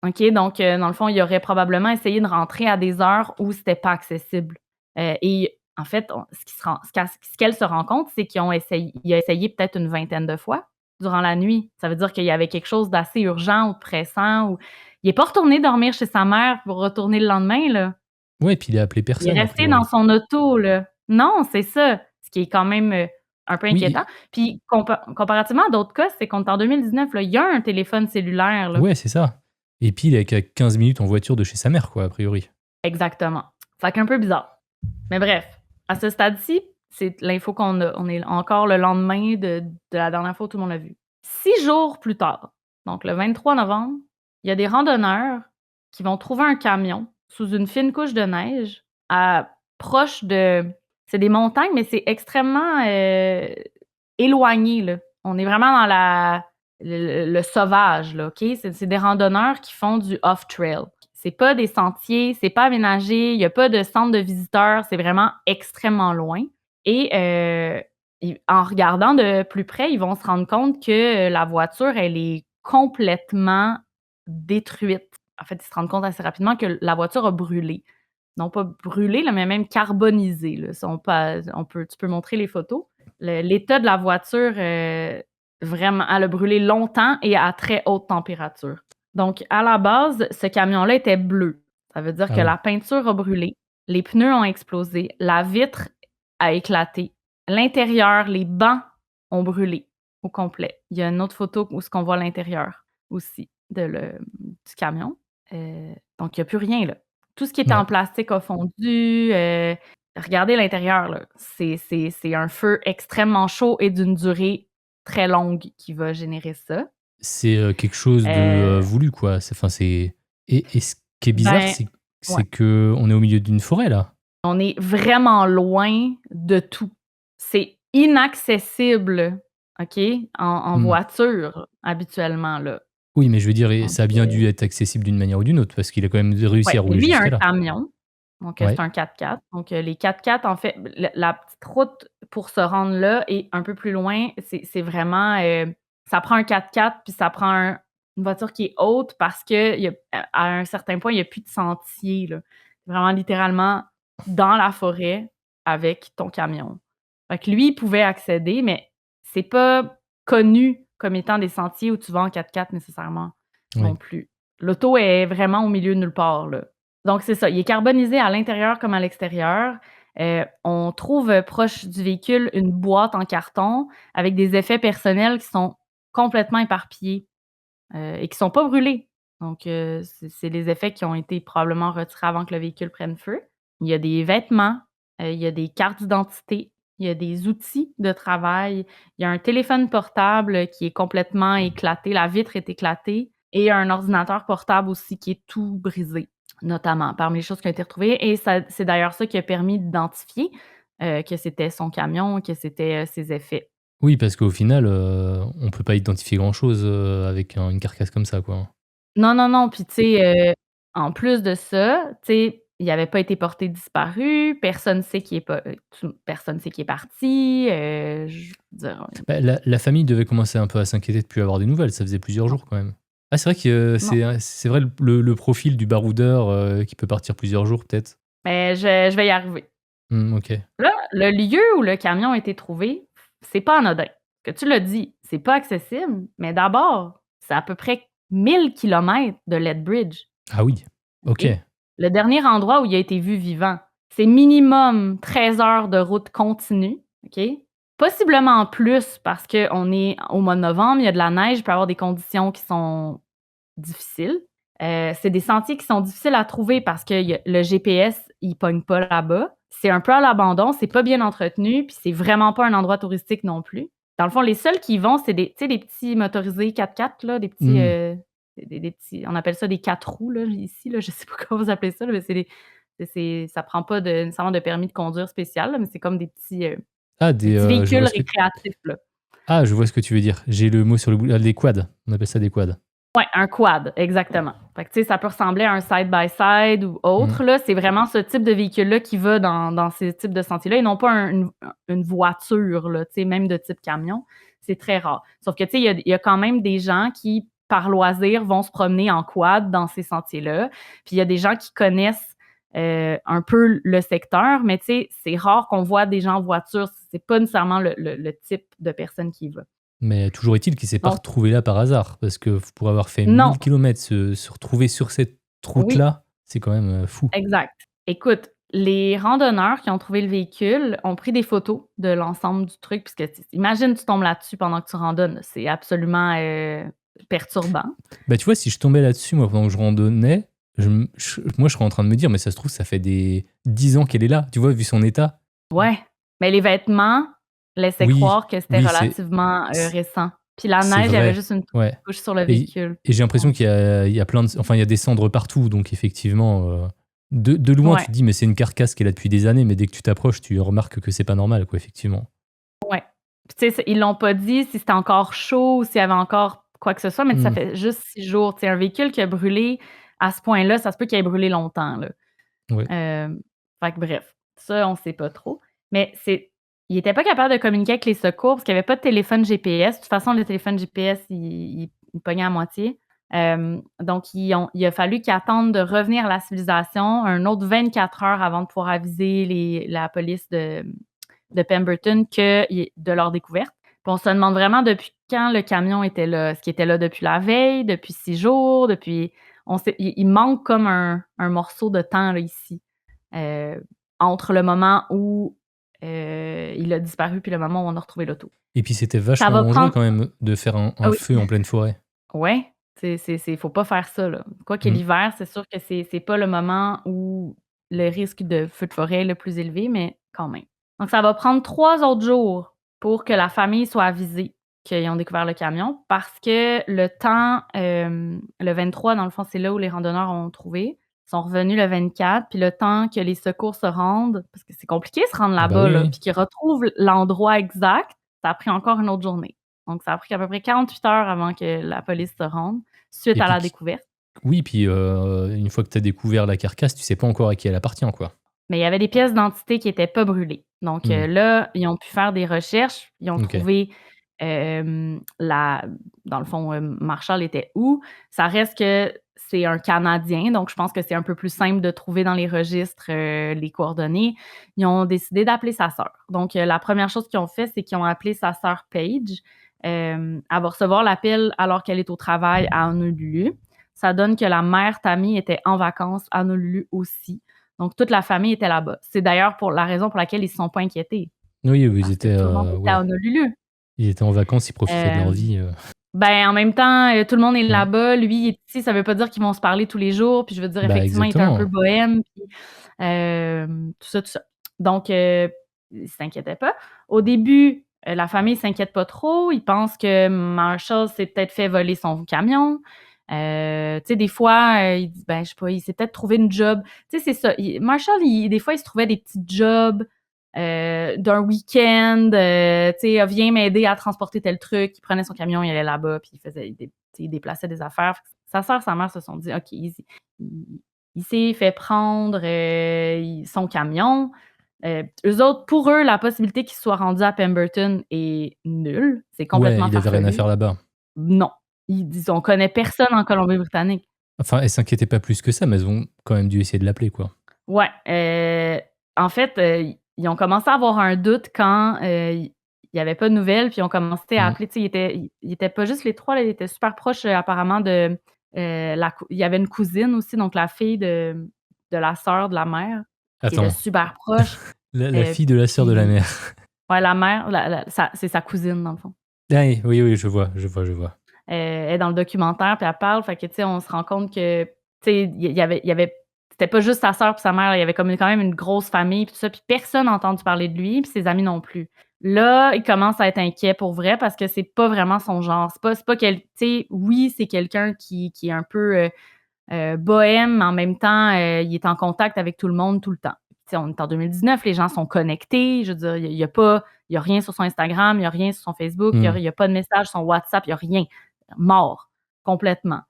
OK, donc, dans le fond, il aurait probablement essayé de rentrer à des heures où c'était pas accessible. Et en fait, ce qu'elle se rend compte, c'est il a essayé peut-être une vingtaine de fois durant la nuit. Ça veut dire qu'il y avait quelque chose d'assez urgent ou de pressant ou il est pas retourné dormir chez sa mère pour retourner le lendemain, là. Ouais, puis il a appelé Il est personne, a resté dans priori. son auto, là. Non, c'est ça, ce qui est quand même, un peu inquiétant. Oui, Puis comparativement à d'autres cas, c'est qu'on est en 2019, là, il y a un téléphone cellulaire, là. ouais, c'est ça. Et puis il est qu'à 15 minutes en voiture de chez sa mère, quoi, a priori. Exactement. Ça fait un peu bizarre. Mais bref, à ce stade-ci, c'est l'info qu'on a. On est encore le lendemain de la dernière fois où tout le monde l'a vu. 6 jours plus tard, donc le 23 novembre, il y a des randonneurs qui vont trouver un camion sous une fine couche de neige proche de... C'est des montagnes, mais c'est extrêmement éloigné, là. On est vraiment dans le sauvage, là, OK? C'est des randonneurs qui font du off-trail. C'est pas des sentiers, c'est pas aménagé, il y a pas de centre de visiteurs, c'est vraiment extrêmement loin et en regardant de plus près, ils vont se rendre compte que la voiture, elle est complètement détruite. En fait, ils se rendent compte assez rapidement que la voiture a brûlé. Non pas brûlé, là, mais même carbonisé, là. Si tu peux montrer les photos. L'état de la voiture, vraiment, elle a brûlé longtemps et à très haute température. Donc, à la base, ce camion-là était bleu. Ça veut dire Ah que oui. la peinture a brûlé, les pneus ont explosé, la vitre a éclaté, l'intérieur, les bancs ont brûlé au complet. Il y a une autre photo où ce qu'on voit l'intérieur aussi du camion. Donc, il n'y a plus rien, là. Tout ce qui était Ouais. en plastique a fondu. Regardez l'intérieur, là. C'est un feu extrêmement chaud et d'une durée très longue qui va générer ça. C'est, quelque chose de, Euh, voulu, quoi. C'est et ce qui est bizarre, ben, ouais. c'est qu'on est au milieu d'une forêt, là. On est vraiment loin de tout. C'est inaccessible, OK, en Mmh. voiture, habituellement, là. Oui, mais je veux dire, Donc, ça a bien dû être accessible d'une manière ou d'une autre parce qu'il a quand même réussi ouais, à mais rouler lui, il a jusqu'à un là. camion, donc c'est Ouais. un 4x4. Donc, les 4x4, en fait, la petite route pour se rendre là et un peu plus loin, c'est vraiment, ça prend un 4x4 puis ça prend une voiture qui est haute parce qu'il y a à un certain point, il y a plus de sentier, là. Vraiment littéralement dans la forêt avec ton camion. Fait que lui, il pouvait accéder, mais c'est pas connu comme étant des sentiers où tu vas en 4x4 nécessairement non Ouais. plus. L'auto est vraiment au milieu de nulle part, là. Donc c'est ça, il est carbonisé à l'intérieur comme à l'extérieur. On trouve, proche du véhicule une boîte en carton avec des effets personnels qui sont complètement éparpillés, et qui sont pas brûlés. Donc c'est les effets qui ont été probablement retirés avant que le véhicule prenne feu. Il y a des vêtements, il y a des cartes d'identité, il y a des outils de travail, il y a un téléphone portable qui est complètement éclaté, la vitre est éclatée et un ordinateur portable aussi qui est tout brisé, notamment parmi les choses qui ont été retrouvées et ça c'est d'ailleurs ça qui a permis d'identifier, que c'était son camion, que c'était, ses effets. Oui, parce qu'au final, on peut pas identifier grand-chose, avec une carcasse comme ça, quoi. Non, non, non, puis tu sais, en plus de ça, tu sais, il avait pas été porté disparu, personne sait qui est pas personne sait qui est parti, je veux dire, Bah, la famille devait commencer un peu à s'inquiéter de plus avoir des nouvelles, ça faisait plusieurs non, jours quand même. Ah, c'est vrai que, non, c'est vrai le profil du baroudeur, qui peut partir plusieurs jours peut-être? mais je vais y arriver. Mmh, OK. Là, le lieu où le camion a été trouvé, c'est pas anodin. Que tu l'as dit, c'est pas accessible, mais d'abord, c'est à peu près 1000 kilomètres de Lethbridge, Ah oui, OK. OK? Le dernier endroit où il a été vu vivant, c'est minimum 13 heures de route continue, OK? Possiblement plus parce qu'on est au mois de novembre, il y a de la neige, il peut y avoir des conditions qui sont difficiles. C'est des sentiers qui sont difficiles à trouver parce que le GPS, il pogne pas là-bas. C'est un peu à l'abandon, c'est pas bien entretenu, puis c'est vraiment pas un endroit touristique non plus. Dans le fond, les seuls qui y vont, c'est des, tu sais, des petits motorisés 4x4 là, des petits, Mmh. des petits, on appelle ça des 4 roues, là, ici, là, je sais pas comment vous appelez ça, là, mais ça prend pas nécessairement de permis de conduire spécial, là, mais c'est comme Ah, des petits je véhicules vois récréatifs, là. je vois ce que tu veux dire. J'ai le mot sur le bout. Des quads. On appelle ça des quads. Ouais, un quad, exactement. Fait que, tu sais, ça peut ressembler à un side-by-side ou Mmh. autre, là. C'est vraiment ce type de véhicule-là qui va dans ces types de sentiers-là et non pas une voiture, là, tu sais, même de type camion. C'est très rare. Sauf que, tu sais, il y a quand même des gens qui, par loisir, vont se promener en quad dans ces sentiers-là. Puis il y a des gens qui connaissent un peu le secteur, mais tu sais, c'est rare qu'on voit des gens en voiture. C'est pas nécessairement le type de personne qui y va. Mais toujours est-il qu'il s'est pas Donc, retrouvé là par hasard, parce que pour avoir fait non, 1000 kilomètres, se retrouver sur cette oui. route-là, c'est quand même, fou. Exact. Écoute, les randonneurs qui ont trouvé le véhicule ont pris des photos de l'ensemble du truc puisque imagine tu tombes là-dessus pendant que tu randonnes, c'est absolument, perturbant. Bah, tu vois, si je tombais là-dessus, moi, pendant que je randonnais, moi, je serais en train de me dire: «Mais ça se trouve, ça fait des 10 ans qu'elle est là», tu vois, vu son état? Ouais, mais les vêtements laissaient Oui, croire que c'était oui, relativement, c récent. Puis la c'est neige, il y avait vrai, juste une ouais, couche sur le et véhicule. j'ai l'impression Donc qu'il y a plein il y a des cendres partout, donc effectivement, de loin, tu ouais, te dis: «Mais c'est une carcasse qui est là depuis des années», mais dès que tu t'approches, tu remarques que c'est pas normal, quoi, effectivement. ouais. Puis tu sais, ils l'ont pas dit si c'était encore chaud ou s'il y avait encore quoi que ce soit, mais ça Mmh, fait juste 6 jours. Tu sais, un véhicule qui a brûlé à ce point-là, ça se peut qu'il ait brûlé longtemps, là. ouais. Hem, Fait que bref, ça, on sait pas trop. Mais il était pas capable de communiquer avec les secours parce qu'il y avait pas de téléphone GPS. De toute façon, le téléphone GPS, il pognait à moitié. Donc il a fallu qu'ils attendent de revenir à la civilisation un autre 24 heures avant de pouvoir aviser la police de Pemberton de leur découverte. Puis on se demande vraiment depuis quand le camion était là. Est-ce qu'il était là depuis la veille, depuis 6 jours, depuis il manque comme un morceau de temps là, ici, heu, entre le moment où, il a disparu puis le moment où on a retrouvé l'auto. Et puis c'était Ça vachement va dangereux prendre quand même de faire ah un oui, feu en pleine forêt. ouais, faut pas faire ça, là. Quoique Mmh. l'hiver, c'est sûr que c'est pas le moment où le risque de feu de forêt est le plus élevé, mais quand même. Donc ça va prendre 3 autres jours pour que la famille soit avisée qu'ils ont découvert le camion parce que le temps, le 23, dans le fond, c'est là où les randonneurs ont trouvé. Ils sont revenus le 24, puis le temps que les secours se rendent, parce que c'est compliqué de se rendre Ah bah, là-bas, oui, là, oui. puis qu'ils retrouvent l'endroit exact, ça a pris encore une autre journée. Donc ça a pris à peu près 48 heures avant que la police se rende, suite Et à puis la qui découverte. oui, puis, une fois que tu as découvert la carcasse, tu sais pas encore à qui elle appartient, quoi. Mais il y avait des pièces d'identité qui étaient pas brûlées. Donc, Mmh. là, ils ont pu faire des recherches. Ils ont OK. trouvé, la dans le fond, Marshall était où? Ça reste que c'est un Canadien, donc je pense que c'est un peu plus simple de trouver dans les registres, les coordonnées. Ils ont décidé d'appeler sa sœur. Donc, la première chose qu'ils ont fait, c'est qu'ils ont appelé sa sœur Paige. Elle va recevoir l'appel alors qu'elle est au travail à Honolulu. Ça donne que la mère Tammy était en vacances à Honolulu aussi. Donc toute la famille était là-bas. C'est d'ailleurs pour la raison pour laquelle ils se sont pas inquiétés, Oui, oui, ils parce que étaient, tout le monde était à ouais, Honolulu. ils étaient en vacances, ils profitaient de leur Hem, vie. ben, en même temps, tout le monde est Mmh. là-bas. Lui, il est ici, ça veut pas dire qu'ils vont se parler tous les jours. Puis je veux dire, Bah, effectivement, il était un peu exactement. bohème, puis, tout ça, tout ça. Donc, ils s'inquiétaient pas. Au début, la famille s'inquiète pas trop. Ils pensent que Marshall s'est peut-être fait voler son camion. Tu sais, des fois, il dit, ben, je sais pas, il s'est peut-être trouvé une job. Tu sais, c'est ça. Marshall, des fois, il se trouvait des petits jobs d'un week-end, tu sais: «Ah, viens m'aider à transporter tel truc». Il prenait son camion, il allait là-bas, puis il déplaçait des affaires. Sa sœur, sa mère se sont dit: «OK, il s'est fait prendre, son camion». Eux autres, pour eux, la possibilité qu'il soit rendu à Pemberton est nulle. C'est Ouais, complètement il avait rien à farfelu. faire là-bas. Non. Ils disent: «On connaît personne en Colombie-Britannique». Enfin, elles s'inquiétaient pas plus que ça, mais elles ont quand même dû essayer de l'appeler, quoi. Ouais, en fait, ils ont commencé à avoir un doute quand, il y avait pas de nouvelles, puis ils ont commencé à Mmh. appeler, tu sais, ils étaient pas juste les 3 là, ils étaient super proches, apparemment de, il y avait une cousine aussi, donc la fille de la sœur de la mère, qui était Attends, super proche, la fille de la sœur de la puis mère. ouais, la mère, c'est sa cousine, dans le fond. Ah oui, oui, oui, je vois, je vois, je vois. Elle est dans le documentaire, puis elle parle, fait que, tu sais, on se rend compte que, tu sais, il y avait c'était pas juste sa sœur puis sa mère, il y avait quand même une grosse famille puis tout ça, puis personne n'a entendu parler de lui, puis ses amis non plus. Là, il commence à être inquiet pour vrai parce que c'est pas vraiment son genre. C'est pas tu sais, oui, c'est quelqu'un qui est un peu bohème, mais en même temps, il est en contact avec tout le monde tout le temps. Tu sais, on est en 2019, les gens sont connectés. Je veux dire, il y a rien sur son Instagram, il y a rien sur son Facebook, il y a pas de message sur son WhatsApp, il y a rien. Mort complètement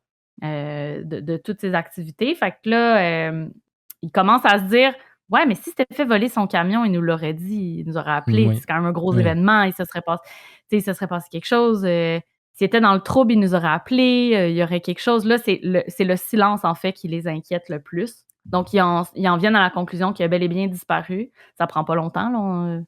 de toutes ses activités. Fait que là, il commence à se dire ouais, mais si s'était fait voler son camion, il nous l'aurait dit, il nous aurait appelé. C'est quand même un gros événement, il se serait passé quelque chose. S'il était dans le trouble, il nous aurait appelé, il y aurait quelque chose. Là, c'est le silence, en fait, qui les inquiète le plus. Donc, ils en viennent à la conclusion qu'il a bel et bien disparu. Ça prend pas longtemps, là,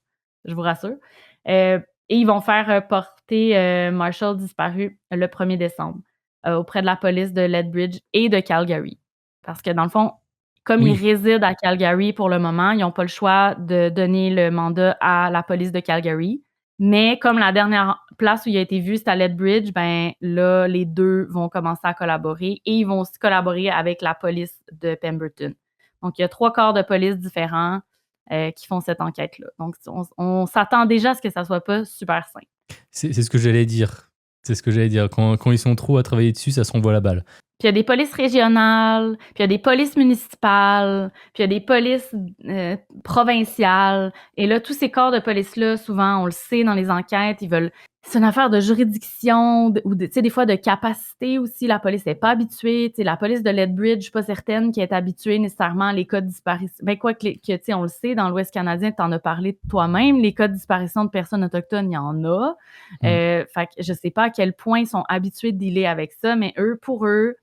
je vous rassure. Et ils vont faire porter Marshall disparu le 1er décembre auprès de la police de Lethbridge et de Calgary. Parce que, dans le fond, comme ils résident à Calgary pour le moment, ils n'ont pas le choix de donner le mandat à la police de Calgary. Mais comme la dernière place où il a été vu, c'est à Lethbridge, ben là, les deux vont commencer à collaborer et ils vont aussi collaborer avec la police de Pemberton. Donc, il y a 3 corps de police différents qui font cette enquête-là. Donc, on s'attend déjà à ce que ça soit pas super simple. C'est ce que j'allais dire. C'est ce que j'allais dire. Quand ils sont trop à travailler dessus, ça se renvoie la balle. Puis il y a des polices régionales, puis il y a des polices municipales, puis il y a des polices provinciales. Et là, tous ces corps de police-là, souvent, on le sait dans les enquêtes, ils veulent... C'est une affaire de juridiction ou tu sais, des fois de capacité aussi. La police n'est pas habituée. Tu sais, la police de Lethbridge, je suis pas certaine qu'elle est habituée nécessairement à les cas de disparition. Ben quoi que tu sais, on le sait, dans l'Ouest canadien, tu en as parlé toi-même, les cas de disparition de personnes autochtones, il y en a. Fait que je sais pas à quel point ils sont habitués de dealer avec ça, mais pour eux,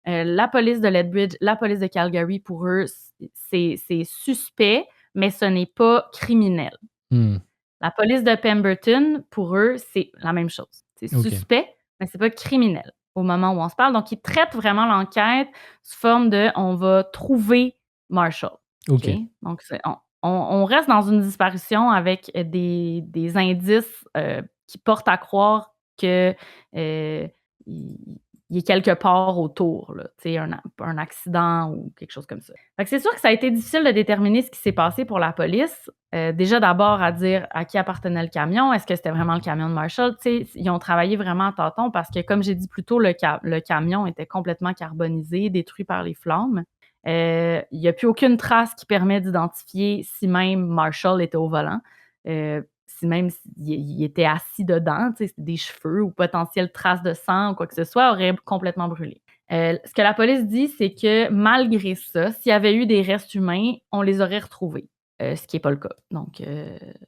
la police de Lethbridge, la police de Calgary, pour eux, c'est suspect, mais ce n'est pas criminel. La police de Pemberton, pour eux, c'est la même chose. C'est suspect, mais c'est pas criminel au moment où on se parle. Donc, ils traitent vraiment l'enquête sous forme de « on va trouver Marshall ». Okay? Donc, on reste dans une disparition avec des indices qui portent à croire que il est quelque part autour, là, un accident ou quelque chose comme ça. Fait que c'est sûr que ça a été difficile de déterminer ce qui s'est passé pour la police. Déjà, d'abord, à dire à qui appartenait le camion. Est-ce que c'était vraiment le camion de Marshall? T'sais, ils ont travaillé vraiment à tâtons parce que, comme j'ai dit plus tôt, le camion était complètement carbonisé, détruit par les flammes. Il n'y a plus aucune trace qui permet d'identifier si même Marshall était au volant. Si même il était assis dedans, des cheveux ou potentielles traces de sang ou quoi que ce soit, aurait complètement brûlé. Ce que la police dit, c'est que malgré ça, s'il y avait eu des restes humains, on les aurait retrouvés, ce qui n'est pas le cas. Donc,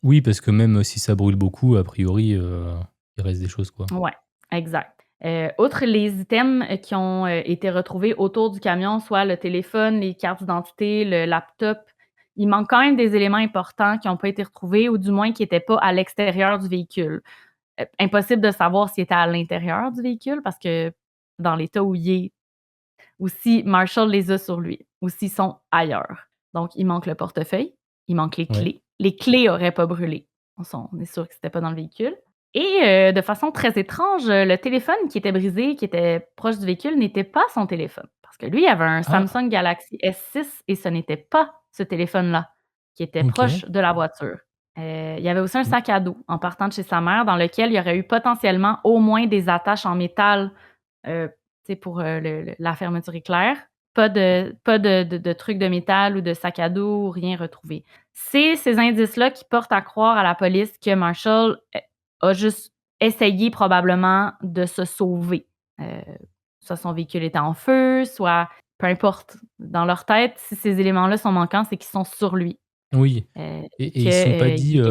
oui, parce que même si ça brûle beaucoup, a priori, il reste des choses, quoi. Oui, exact. Outre les items qui ont été retrouvés autour du camion, soit le téléphone, les cartes d'identité, le laptop, il manque quand même des éléments importants qui n'ont pas été retrouvés ou du moins qui n'étaient pas à l'extérieur du véhicule. Impossible de savoir s'il était à l'intérieur du véhicule parce que dans l'état où il est, ou si Marshall les a sur lui, ou s'ils sont ailleurs. Donc, il manque le portefeuille, il manque les clés. Les clés n'auraient pas brûlé. On est sûr que c'était pas dans le véhicule. Et de façon très étrange, le téléphone qui était brisé, qui était proche du véhicule, n'était pas son téléphone. Parce que lui, il avait un Samsung Galaxy S6 et ce n'était pas ce téléphone-là qui était proche de la voiture. Il y avait aussi un sac à dos en partant de chez sa mère dans lequel il y aurait eu potentiellement au moins des attaches en métal pour la fermeture éclair. Pas de trucs de métal ou de sac à dos, rien retrouvé. C'est ces indices-là qui portent à croire à la police que Marshall a juste essayé probablement de se sauver. Soit son véhicule était en feu, soit peu importe. Dans leur tête, si ces éléments-là sont manquants, c'est qu'ils sont sur lui. Oui. Et ils ne se sont pas dit,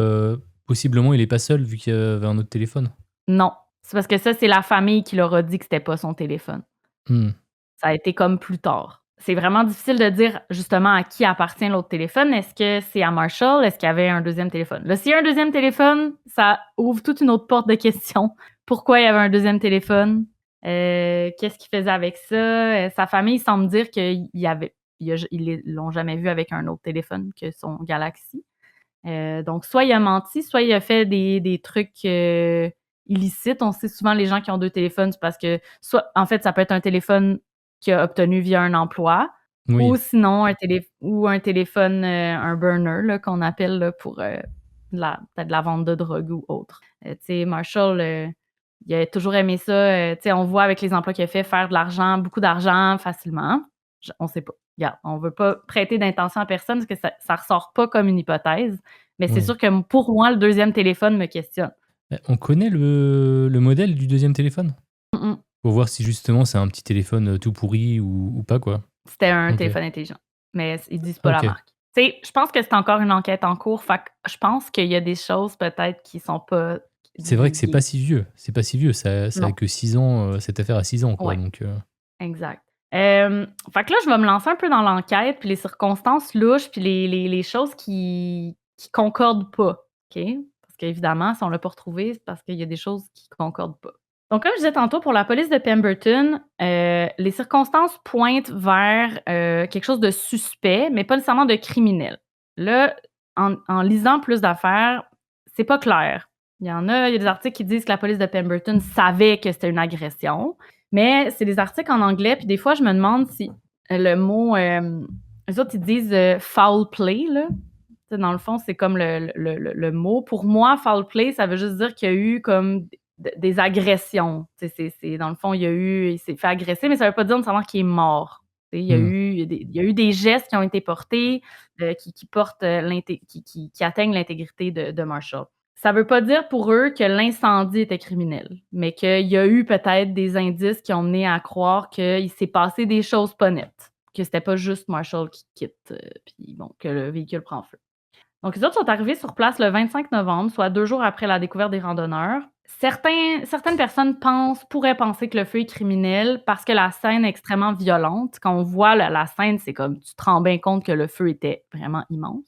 possiblement, il n'est pas seul vu qu'il y avait un autre téléphone? Non. C'est parce que ça, c'est la famille qui leur a dit que c'était pas son téléphone. Ça a été comme plus tard. C'est vraiment difficile de dire justement à qui appartient l'autre téléphone. Est-ce que c'est à Marshall? Est-ce qu'il y avait un deuxième téléphone? Là, s'il y a un deuxième téléphone, ça ouvre toute une autre porte de questions. Pourquoi il y avait un deuxième téléphone? Qu'est-ce qu'il faisait avec ça? Sa famille semble dire qu'ils l'ont jamais vu avec un autre téléphone que son Galaxy. Donc, soit il a menti, soit il a fait des trucs illicites. On sait souvent les gens qui ont 2 téléphones, c'est parce que, soit, en fait, ça peut être un téléphone qu'il a obtenu via un emploi, Oui, ou sinon un téléphone, un burner là, qu'on appelle là, pour peut-être de la vente de drogue ou autre. Tu sais, Marshall, il a toujours aimé ça. Tu sais, on voit avec les emplois qu'il a fait faire de l'argent, beaucoup d'argent facilement. On sait pas. Regarde, on veut pas prêter d'intention à personne parce que ça ressort pas comme une hypothèse. Mais c'est oui. sûr que pour moi, le deuxième téléphone me questionne. On connaît le modèle du deuxième téléphone? Mm-mm. Pour voir si justement c'est un petit téléphone tout pourri ou pas, quoi. C'était un Ok. téléphone intelligent, mais ils disent pas la Ok. marque. Tu sais, je pense que c'est encore une enquête en cours, fait que je pense qu'il y a des choses peut-être qui sont pas C'est vrai que c'est pas divulguées. si vieux. C'est pas si vieux. Ça a Non, que 6 ans. Cette affaire a 6 ans, quoi. ouais, Donc, exact. Fait que là, je vais me lancer un peu dans l'enquête, puis les circonstances louches, puis les choses qui concordent pas, OK? Parce qu'évidemment, si on l'a pas retrouvé, c'est parce qu'il y a des choses qui concordent pas. Donc, comme je disais tantôt, pour la police de Pemberton, les circonstances pointent vers, quelque chose de suspect, mais pas nécessairement de criminel. Là, en lisant plus d'affaires, c'est pas clair. Il y a des articles qui disent que la police de Pemberton savait que c'était une agression, mais c'est des articles en anglais, puis des fois, je me demande si le mot, eux autres, ils disent, foul play, là. Tu sais, dans le fond, c'est comme le mot. Pour moi, foul play, ça veut juste dire qu'il y a eu comme des agressions. Tu sais, dans le fond, il s'est fait agresser, mais ça veut pas dire nécessairement qu'il est mort. Tu sais, hmm. il y a eu des gestes qui ont été portés, qui portent, qui atteignent l'intégrité de Marshall. Ça veut pas dire pour eux que l'incendie était criminel, mais qu'il y a eu peut-être des indices qui ont mené à croire qu'il s'est passé des choses pas nettes, que c'était pas juste Marshall qui quitte, puis bon, que le véhicule prend feu. Donc les autres sont arrivés sur place le 25 novembre, soit 2 jours après la découverte des randonneurs. Certaines personnes pourraient penser que le feu est criminel parce que la scène est extrêmement violente. Quand on voit la scène, c'est comme tu te rends bien compte que le feu était vraiment immense.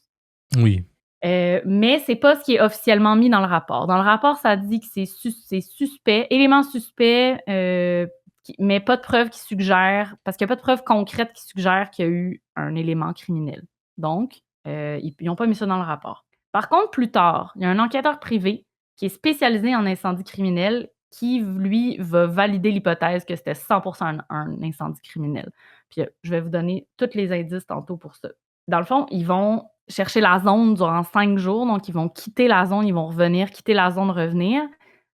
Oui. Mais c'est pas ce qui est officiellement mis dans le rapport. Dans le rapport, ça dit que c'est suspect, élément suspect, mais pas de preuves qui suggèrent parce qu'il y a pas de preuves concrètes qui suggèrent qu'il y a eu un élément criminel. Donc, ils ont pas mis ça dans le rapport. Par contre, plus tard, il y a un enquêteur privé qui est spécialisé en incendie criminel qui, lui, va valider l'hypothèse que c'était 100 un incendie criminel. Puis, je vais vous donner tous les indices tantôt pour ça. Dans le fond, ils vont chercher la zone durant 5 jours, donc ils vont quitter la zone, ils vont revenir, quitter la zone, revenir.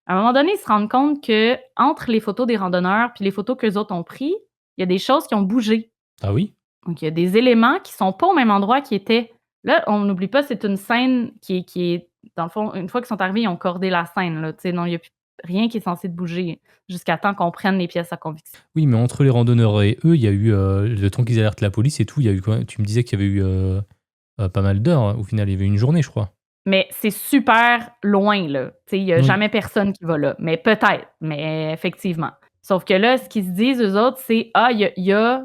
À un moment donné, ils se rendent compte qu'entre les photos des randonneurs puis les photos qu'eux autres ont pris, il y a des choses qui ont bougé. Ah oui? Donc il y a des éléments qui sont pas au même endroit qu'ils étaient. Là, on n'oublie pas, c'est une scène qui est dans le fond, une fois qu'ils sont arrivés, ils ont cordé la scène, là, tu sais, non, il y a plus rien qui est censé de bouger jusqu'à temps qu'on prenne les pièces à conviction. Oui, mais entre les randonneurs et eux, il y a eu le temps qu'ils alertent la police et tout. Il y a eu quoi? Tu me disais qu'il y avait eu pas mal d'heures. Au final, il y avait une journée, je crois. Mais c'est super loin, là. Tu sais, il y a Oui. jamais personne qui va là. Mais peut-être, mais effectivement. Sauf que là, ce qu'ils se disent, eux autres, c'est: «Ah, il y a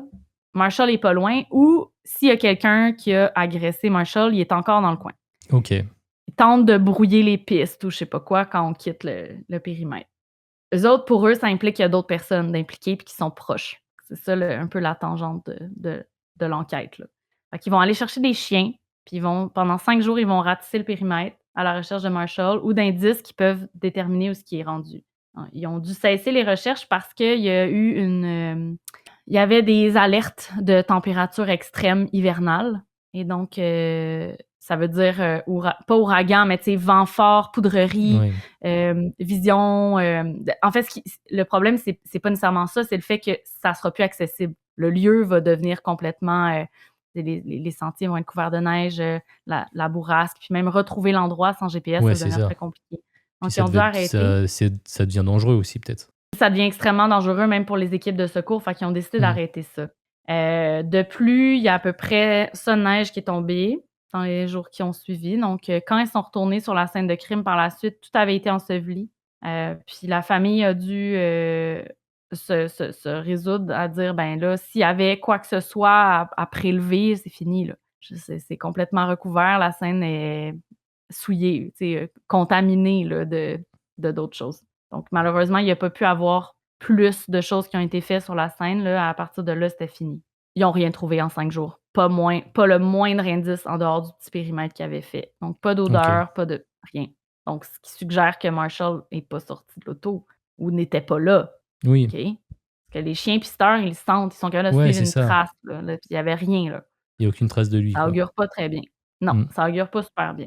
Marshall est pas loin» ou s'il y a quelqu'un qui a agressé Marshall, il est encore dans le coin. Ok. Ils tentent de brouiller les pistes ou je sais pas quoi quand on quitte le périmètre. Eux autres, pour eux, ça implique qu'il y a d'autres personnes d'impliquées puis qui sont proches. C'est ça un peu la tangente de l'enquête, là. Fait qu'ils vont aller chercher des chiens, puis pendant 5 jours, ils vont ratisser le périmètre à la recherche de Marshall ou d'indices qui peuvent déterminer où ce qui est rendu. Ils ont dû cesser les recherches parce qu'il y a eu il y avait des alertes de température extrême hivernale et donc ça veut dire, pas ouragan, mais tu sais, vent fort, poudrerie, Oui. vision, en fait, le problème, c'est pas nécessairement ça, c'est le fait que ça sera plus accessible. Le lieu va devenir complètement, les sentiers vont être couverts de neige, la bourrasque, puis même retrouver l'endroit sans GPS, Ouais, ça va c'est devenir ça. très compliqué. Puis Donc ils ont dû arrêter. ça devient dangereux aussi, peut-être. Ça devient extrêmement dangereux même pour les équipes de secours, fait qu'ils ont décidé Hmm. d'arrêter ça. De plus, il y a à peu près ça de neige qui est tombée dans les jours qui ont suivi. Donc, quand ils sont retournés sur la scène de crime par la suite, tout avait été enseveli. Puis la famille a dû, se résoudre à dire: «Ben là, s'il y avait quoi que ce soit à prélever, c'est fini, là». C'est complètement recouvert, la scène est souillée, tu sais, contaminée, là, de d'autres choses. Donc malheureusement, il y a pas pu avoir plus de choses qui ont été faites sur la scène, là. À partir de là, c'était fini. Ils ont rien trouvé en 5 jours. Pas le moindre indice en dehors du petit périmètre qu'ils avaient fait. Donc pas Ok. d'odeur, pas de rien. Donc ce qui suggère que Marshall est pas sorti de l'auto ou n'était pas là, Oui. OK? Parce que les chiens pisteurs, ils le sentent, ils sont capables de Ouais, suivre c'est une ça. trace, là, puis il y avait rien, là. Il y a aucune trace de lui, Ça quoi. augure pas très bien. Non, Mmh. ça augure pas super bien.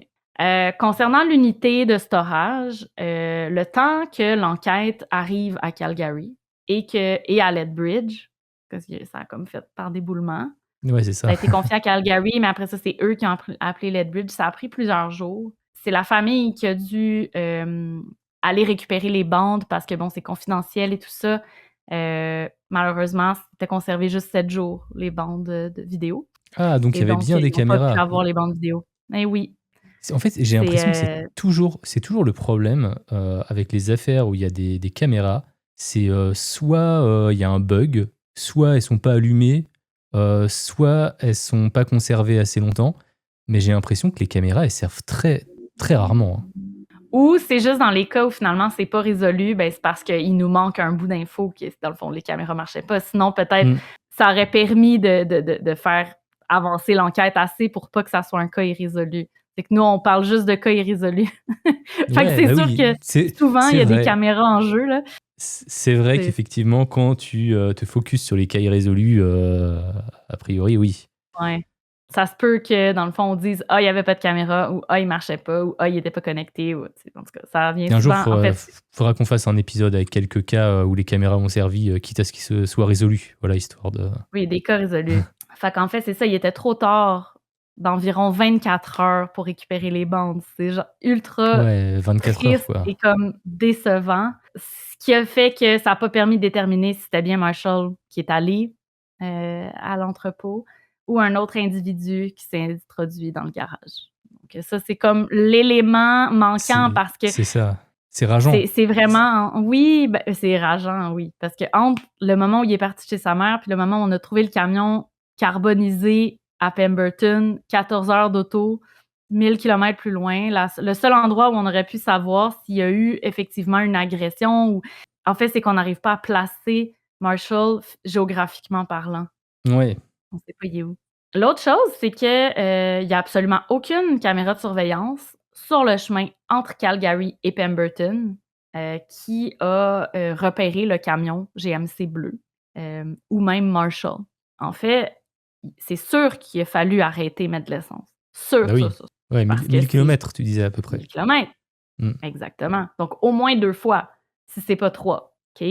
Concernant l'unité de storage, le temps que l'enquête arrive à Calgary et à Lethbridge, parce que ça a comme fait par déboulement, Ouais, c'est ça a ça. été confié à Calgary, mais après ça, c'est eux qui ont appelé Lethbridge. Ça a pris plusieurs jours. C'est la famille qui a dû, aller récupérer les bandes parce que, bon, c'est confidentiel et tout ça. Malheureusement, c'était conservé juste 7 jours, les bandes, de vidéo Ah, donc il y et avait donc bien des ils ont pas pu caméras. avoir les bandes vidéo. Eh oui, En fait, j'ai c'est, l'impression que c'est toujours le problème, avec les affaires où il y a des caméras. C'est, soit, il y a un bug, soit elles sont pas allumées, soit elles sont pas conservées assez longtemps. Mais j'ai l'impression que les caméras, elles servent très, très rarement, hein. ou c'est juste dans les cas où finalement c'est pas résolu, ben, c'est parce qu'il nous manque un bout d'info que dans le fond les caméras marchaient pas. Sinon peut-être Mmh. ça aurait permis de faire avancer l'enquête assez pour pas que ça soit un cas irrésolu. C'est que nous on parle juste de cas irrésolus. Fait que Ouais, c'est bah sûr oui, que souvent il c'est y a des vrai. caméras en jeu là. C'est vrai C'est qu'effectivement, quand tu, te focuses sur les cas irrésolus, a priori, oui. ouais. Ça se peut que dans le fond on dise: «Ah, il y avait pas de caméra» ou «Ah, il marchait pas» ou «Ah, il était pas connecté» ou tu sais, en tout cas, ça revient Et un jour, souvent en fait. faudra qu'on fasse un épisode avec quelques cas, où les caméras ont servi, quitte à ce qu'ils se soient résolus. Voilà, histoire de Oui, des cas résolus. Fait qu'en fait, c'est ça, il était trop tard d'environ 24 heures pour récupérer les bandes. C'est genre ultra ouais, 24 heures, triste quoi. et comme décevant. Ce qui a fait que ça a pas permis de déterminer si c'était bien Marshall qui est allé, à l'entrepôt ou un autre individu qui s'est introduit dans le garage. Donc ça, c'est comme l'élément manquant C'est parce que c'est ça. C'est rageant. c'est vraiment oui, ben, c'est rageant, oui, parce qu'entre le moment où il est parti chez sa mère, puis le moment où on a trouvé le camion carbonisé à Pemberton, 14 heures d'auto, 1000 kilomètres plus loin, le seul endroit où on aurait pu savoir s'il y a eu effectivement une agression ou en fait, c'est qu'on n'arrive pas à placer Marshall géographiquement parlant. Ouais. On sait pas il est où. L'autre chose, c'est que, il y a absolument aucune caméra de surveillance sur le chemin entre Calgary et Pemberton, qui a, repéré le camion GMC bleu, ou même Marshall. En fait, c'est sûr qu'il a fallu arrêter mettre de l'essence. Bah Sûr, sûr, oui. sûr, sûr. Ouais, Parce 1000 que 1000 c'est kilomètres, tu disais à peu près. 1000 kilomètres. Mmh. Exactement. Donc au moins 2 fois, si c'est pas 3, OK?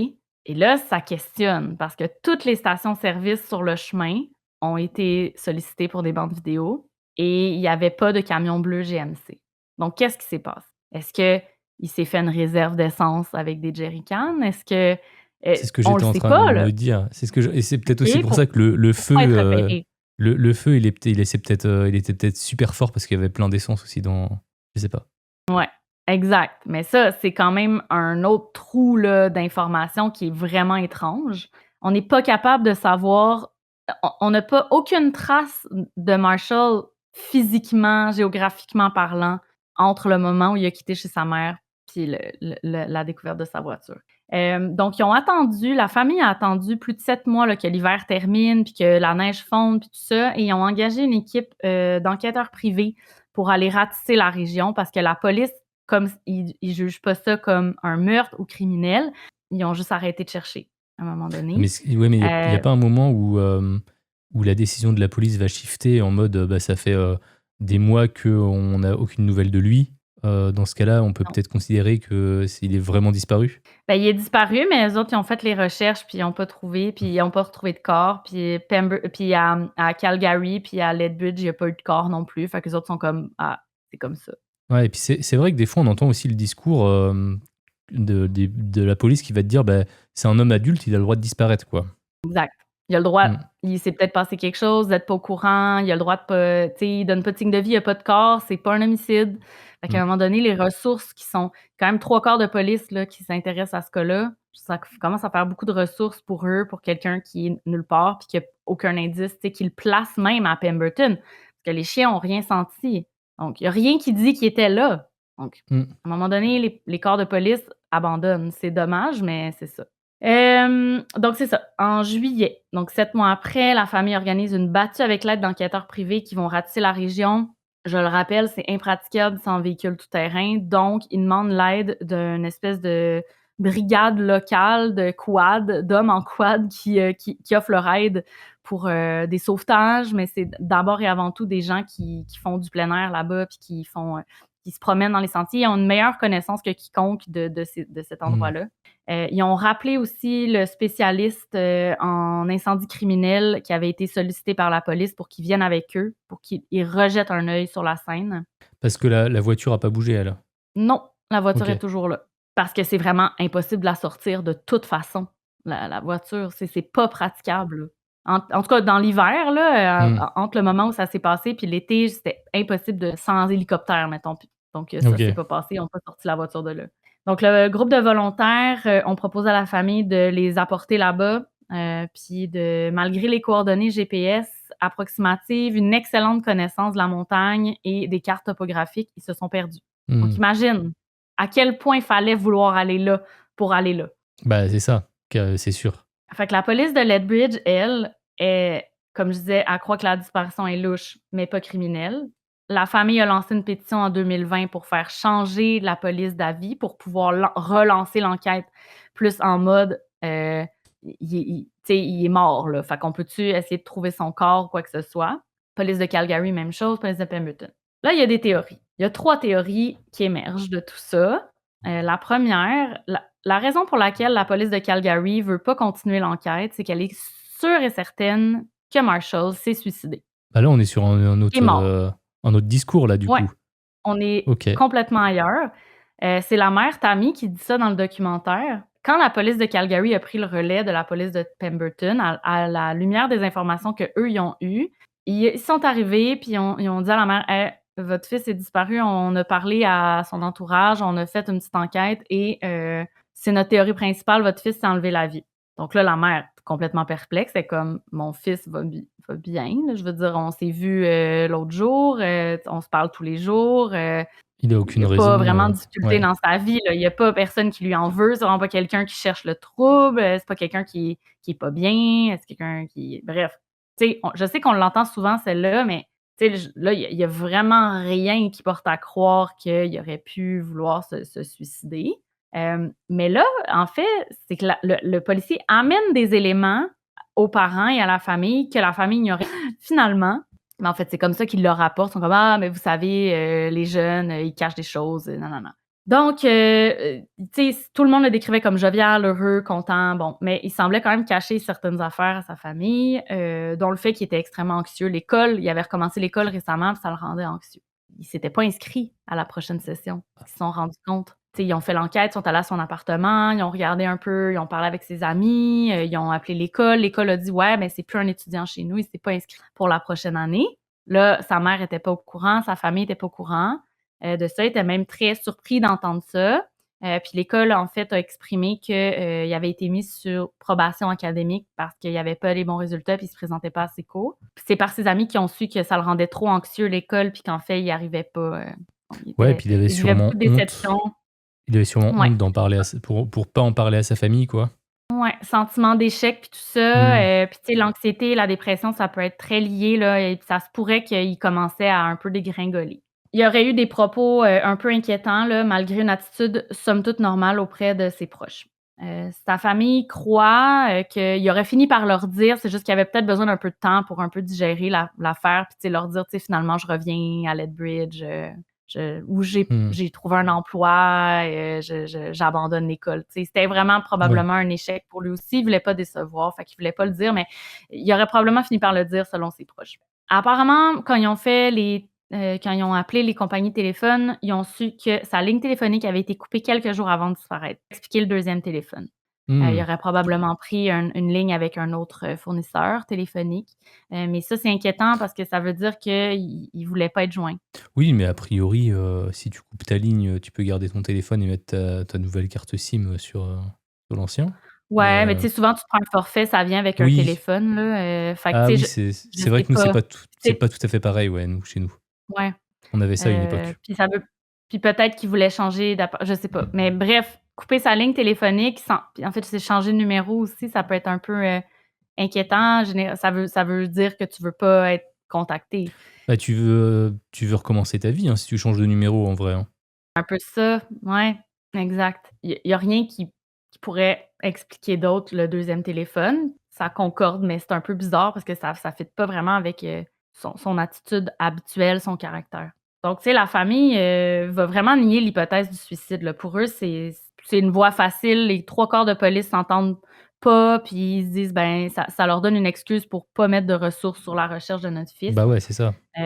Et là, ça questionne parce que toutes les stations-service sur le chemin ont été sollicitées pour des bandes vidéo et il y avait pas de camion bleu GMC. Donc qu'est-ce qui s'est passé? Est-ce qu'il s'est fait une réserve d'essence avec des jerrycans? Est-ce que, C'est ce que on le j'étais en sait train de pas, là, me dire. C'est ce que je et c'est peut-être aussi OK? pour ça que le Pour pas feu, être repéré. le feu, il était peut-être super fort parce qu'il y avait plein d'essence aussi dans je sais pas. Ouais, exact. Mais ça, c'est quand même un autre trou là, d'information qui est vraiment étrange. On n'est pas capable de savoir, on n'a pas aucune trace de Marshall physiquement, géographiquement parlant, entre le moment où il a quitté chez sa mère puis la découverte de sa voiture. Donc, ils ont attendu, la famille a attendu plus de 7 mois là, que l'hiver termine, puis que la neige fonde, puis tout ça, et ils ont engagé une équipe d'enquêteurs privés pour aller ratisser la région parce que la police, comme ils jugent pas ça comme un meurtre ou criminel, ils ont juste arrêté de chercher à un moment donné. Mais ouais, mais il y a Heu, pas un moment où, où la décision de la police va shifter en mode, bah, ça fait, des mois qu'on n'a aucune nouvelle de lui. Dans ce cas-là, on peut non. peut-être considérer que s'il est vraiment disparu? Ben, il est disparu, mais eux autres, ils ont fait les recherches, puis ils ont pas trouvé, puis ils ont pas retrouvé de corps, puis à Calgary, puis à Lethbridge, il y a pas eu de corps non plus. Fait que les autres sont comme: «Ah, c'est comme ça». Ouais et puis c'est vrai que des fois on entend aussi le discours, de la police qui va te dire: «Bah, c'est un homme adulte, il a le droit de disparaître, quoi». Exact. Il a le droit, Mmh. il s'est peut-être passé quelque chose, d'être pas au courant, il a le droit de pas, tu sais, il donne pas de signe de vie, il y a pas de corps, c'est pas un homicide. Fait qu'à Mmh. un moment donné, les ressources qui sont quand même 3/4 de police là, qui s'intéressent à ce cas-là, ça commence à faire beaucoup de ressources pour eux, pour quelqu'un qui est nulle part puis qui a aucun indice, tu sais, qui le place même à Pemberton. Parce que les chiens ont rien senti. Donc il y a rien qui dit qu'il était là. Donc Mmh. à un moment donné, les corps de police abandonnent. C'est dommage, mais c'est ça. Donc c'est ça, en juillet, donc 7 mois après, la famille organise une battue avec l'aide d'enquêteurs privés qui vont ratisser la région. Je le rappelle, c'est impraticable sans véhicule tout-terrain, donc ils demandent l'aide d'une espèce de brigade locale de quad, d'hommes en quad qui offrent leur aide pour des sauvetages, mais c'est d'abord et avant tout des gens qui font du plein air là-bas, puis qui se promènent dans les sentiers. Ils ont une meilleure connaissance que quiconque de cet Mmh. endroit-là. Ils ont rappelé aussi le spécialiste en incendie criminel qui avait été sollicité par la police pour qu'il vienne avec eux, pour qu'il rejette un œil sur la scène. Parce que la voiture a pas bougé, elle? Non, la voiture est OK. toujours là. Parce que c'est vraiment impossible de la sortir de toute façon. La voiture, c'est pas praticable, là. En tout cas, dans l'hiver, là, Mmh. entre le moment où ça s'est passé puis l'été, c'était impossible sans hélicoptère, mettons. Donc ça s'est OK. pas passé, ils ont pas sorti la voiture de là. Donc le groupe de volontaires, ont proposé à la famille de les apporter là-bas, puis malgré les coordonnées GPS approximatives, une excellente connaissance de la montagne et des cartes topographiques, ils se sont perdus. Donc Mmh. imagine à quel point il fallait vouloir aller là pour aller là. Bah, c'est ça, que c'est sûr. Fait que la police de Lethbridge, elle, comme je disais, elle croit que la disparition est louche, mais pas criminelle. La famille a lancé une pétition en 2020 pour faire changer la police d'avis, pour pouvoir relancer l'enquête plus en mode, tu sais, il est mort, là. Fait qu'on peut-tu essayer de trouver son corps ou quoi que ce soit? Police de Calgary, même chose, police de Pemberton. Là, il y a des théories. Il y a 3 théories qui émergent de tout ça. La première, la raison pour laquelle la police de Calgary veut pas continuer l'enquête, c'est qu'elle est sûre et certaine que Marshall s'est suicidé. Bah, là, on est sur Il est mort. un autre discours, là, du Ouais, coup. on est OK. complètement ailleurs. C'est la mère Tammy qui dit ça dans le documentaire. Quand la police de Calgary a pris le relais de la police de Pemberton, à la lumière des informations qu'eux, ils ont eues, ils sont arrivés puis ils ont dit à la mère: «Hey, votre fils est disparu, on a parlé à son entourage, on a fait une petite enquête et c'est notre théorie principale, votre fils s'est enlevé la vie». Donc là, la mère, complètement perplexe, elle est comme: «Mon fils va bien, là, je veux dire, on s'est vus, l'autre jour, on se parle tous les jours, Il a il y aucune a pas raison, vraiment de difficulté ouais. dans sa vie, là. Il y a pas personne qui lui en veut, c'est vraiment pas quelqu'un qui cherche le trouble, c'est pas quelqu'un qui est pas bien, c'est quelqu'un qui bref. Tu sais, je sais qu'on l'entend souvent celle-là, mais tu sais, là, il y a vraiment rien qui porte à croire qu'il aurait pu vouloir se suicider. Mais là, en fait, c'est que le policier amène des éléments aux parents et à la famille que la famille ignorait. Finalement, mais en fait, c'est comme ça qu'ils le rapportent. Ils sont comme: «Ah, mais vous savez, les jeunes, ils cachent des choses, non, non, non». Donc, tu sais, tout le monde le décrivait comme jovial, heureux, content, bon, mais il semblait quand même cacher certaines affaires à sa famille, dont le fait qu'il était extrêmement anxieux. Il avait recommencé l'école récemment, puis ça le rendait anxieux. Il s'était pas inscrit à la prochaine session. Ils se sont rendus compte. Tu sais, ils ont fait l'enquête, ils sont allés à son appartement, ils ont regardé un peu, ils ont parlé avec ses amis, ils ont appelé l'école. L'école a dit: «Ouais, ben, c'est plus un étudiant chez nous, il s'est pas inscrit pour la prochaine année». Là, sa mère était pas au courant, sa famille était pas au courant, de ça. Il était même très surpris d'entendre ça. Puis l'école, en fait, a exprimé que, il avait été mis sur probation académique parce qu'il y avait pas les bons résultats puis il se présentait pas à ses cours. Puis c'est par ses amis qui ont su que ça le rendait trop anxieux l'école puis qu'en fait, il y arrivait pas, Ouais, et puis il vivait beaucoup de déception. il avait sûrement Ouais. honte d'en parler à sa pour pas en parler à sa famille, quoi. Ouais, sentiment d'échec puis tout ça, Mmh. puis tu sais, l'anxiété, la dépression, ça peut être très lié là et ça se pourrait qu'il commençait à un peu dégringoler. Il y aurait eu des propos, un peu inquiétants là, malgré une attitude somme toute normale auprès de ses proches. Sa famille croit, qu'il aurait fini par leur dire, c'est juste qu'il avait peut-être besoin d'un peu de temps pour un peu digérer l'affaire, puis tu sais, leur dire, tu sais: «Finalement, je reviens à Lethbridge, où Mmh. j'ai trouvé un emploi, j'abandonne l'école». Tu sais, c'était vraiment Ouais. probablement un échec pour lui aussi. Il voulait pas décevoir, fait qu'il voulait pas le dire, mais il aurait probablement fini par le dire selon ses proches. Apparemment, quand ils ont appelé les compagnies de téléphone, ils ont su que sa ligne téléphonique avait été coupée quelques jours avant de disparaître. Expliquer le deuxième téléphone. Il Mmh. aurait probablement pris une ligne avec un autre, fournisseur téléphonique, mais ça, c'est inquiétant parce que ça veut dire qu'il voulait pas être joint. Oui, mais a priori, si tu coupes ta ligne, tu peux garder ton téléphone et mettre ta nouvelle carte SIM sur l'ancien. Mais, Ouais, mais tu sais, souvent, tu prends un forfait, ça vient avec un oui. téléphone, là, fait que Ah tu oui, sais, je c'est vrai sais que nous, pas. c'est C'est pas tout à fait pareil, ouais, nous, chez nous. ouais, On avait ça à une époque. puis ça veut puis peut-être qu'il voulait changer je sais pas. Mais bref, couper sa ligne téléphonique sans puis en fait, c'est changer de numéro aussi, ça peut être un peu, inquiétant. Ça veut dire que tu veux pas être contacté. Bah, tu veux recommencer ta vie, hein, si tu changes de numéro en vrai, hein. Un peu ça, ouais, exact. Il y a rien qui qui pourrait expliquer d'autres le deuxième téléphone. Ça concorde, mais c'est un peu bizarre parce que ça fit pas vraiment avec, son attitude habituelle, son caractère. Donc, tu sais, la famille, va vraiment nier l'hypothèse du suicide, là. Pour eux, c'est une voie facile. Les 3/4 de police s'entendent pas, puis ils se disent, ben, ça leur donne une excuse pour pas mettre de ressources sur la recherche de notre fils. Bah ouais, c'est ça. Tu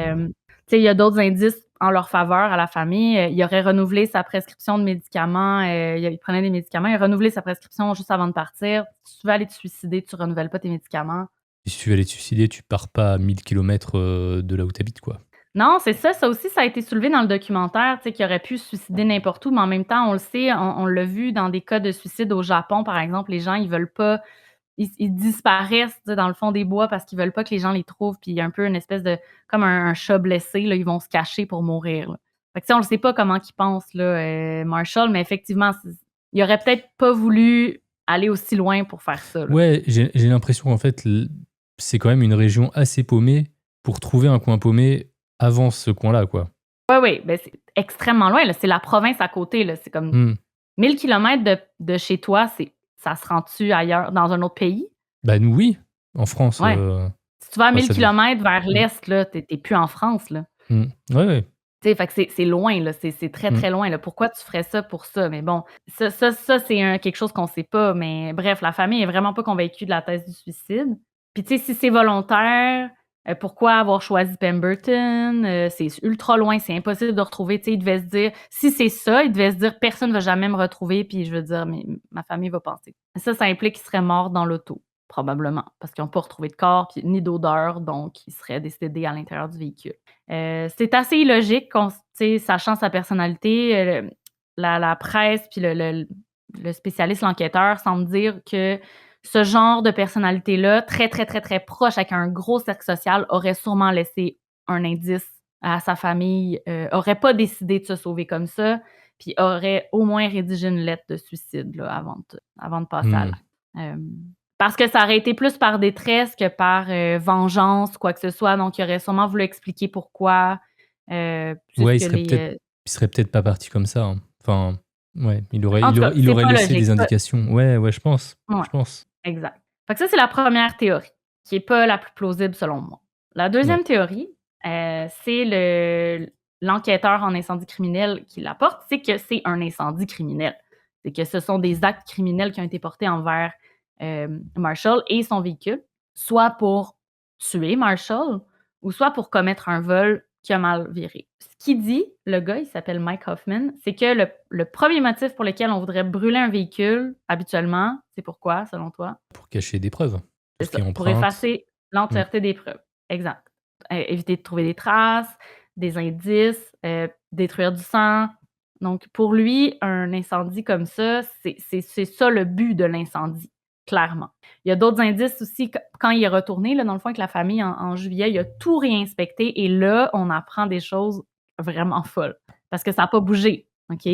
sais, il y a d'autres indices en leur faveur à la famille. Il aurait renouvelé sa prescription de médicaments, il prenait des médicaments, il a renouvelé sa prescription juste avant de partir. Si tu veux aller te suicider, tu renouvelles pas tes médicaments. Et si tu veux aller te suicider, tu pars pas à 1000 kilomètres de là où tu habites, quoi. Non, c'est ça. Ça aussi, ça a été soulevé dans le documentaire, tu sais, qu'il aurait pu se suicider n'importe où, mais en même temps, on le sait, on l'a vu dans des cas de suicide au Japon, par exemple, les gens, ils veulent pas ils disparaissent, tu sais, dans le fond des bois parce qu'ils veulent pas que les gens les trouvent, puis il y a un peu une espèce de comme un chat blessé, là, ils vont se cacher pour mourir, là. Fait que, tu sais, on le sait pas comment qu'il pense, là, Marshall, mais effectivement, il aurait peut-être pas voulu aller aussi loin pour faire ça, là. Ouais, j'ai l'impression qu'en fait, c'est quand même une région assez paumée pour trouver un coin paumé avant ce coin-là, quoi. Ouais, oui, ben, c'est extrêmement loin, là, c'est la province à côté, là, c'est comme Mmh. 1000 kilomètres de chez toi, ça se rend-tu ailleurs dans un autre pays? Bah, nous, oui, en France, Ouais. Si tu vas à bah, 1000 ça nous kilomètres vers mmh, l'est, là, tu es plus en France, là. mmh. Ouais, ouais. Tu sais, fait que c'est loin, là, c'est très, Mmh. très loin, là. Pourquoi tu ferais ça pour ça? Mais bon, ça, c'est quelque chose qu'on sait pas, mais bref, la famille est vraiment pas convaincue de la thèse du suicide. Puis tu sais, si c'est volontaire, pourquoi avoir choisi Pemberton? C'est ultra loin, c'est impossible de retrouver. Tu sais, il devait se dire si c'est ça, il devait se dire: «Personne va jamais me retrouver», puis je veux dire, mais ma famille va penser. Ça implique qu'il serait mort dans l'auto, probablement, parce qu'ils ont pas retrouvé de corps, puis ni d'odeur, donc il serait décédé à l'intérieur du véhicule. C'est assez illogique tu sais, sachant sa personnalité, la presse puis le spécialiste, l'enquêteur semble dire que ce genre de personnalité-là, très, très, très, très proche avec un gros cercle social, aurait sûrement laissé un indice à sa famille, aurait pas décidé de se sauver comme ça, puis aurait au moins rédigé une lettre de suicide là, avant de passer à Mmh. l'acte. Hem Parce que ça aurait été plus par détresse que par, vengeance, quoi que ce soit, donc il aurait sûrement voulu expliquer pourquoi, c'est ce Ouais, que les, il serait peut-être pas parti comme ça, hein. Enfin, ouais, en tout cas, il c'est aurait pas laissé logique, des indications. Ouais, ouais, je pense, ouais, je pense. exact. Fait que ça, c'est la première théorie, qui est pas la plus plausible selon moi. La Ouais. deuxième théorie, c'est l'enquêteur en incendie criminel qui l'apporte, c'est que c'est un incendie criminel. C'est que ce sont des actes criminels qui ont été portés envers, Marshall et son véhicule, soit pour tuer Marshall ou soit pour commettre un vol qui a mal viré. Ce qu'il dit, le gars, il s'appelle Mike Hoffman, c'est que le 1er motif pour lequel on voudrait brûler un véhicule, habituellement, c'est pourquoi, selon toi? Pour cacher des preuves. Tout C'est ce qui ça, est pour empreinte. effacer Mmh. l'entièreté des preuves. Exact. Éviter de trouver des traces, des indices, détruire du sang. Donc pour lui, un incendie comme ça, c'est ça le but de l'incendie, clairement. Il y a d'autres indices aussi quand il est retourné, là, dans le fond, avec la famille en juillet, il a tout réinspecté et là, on apprend des choses vraiment folles parce que ça a pas bougé, OK?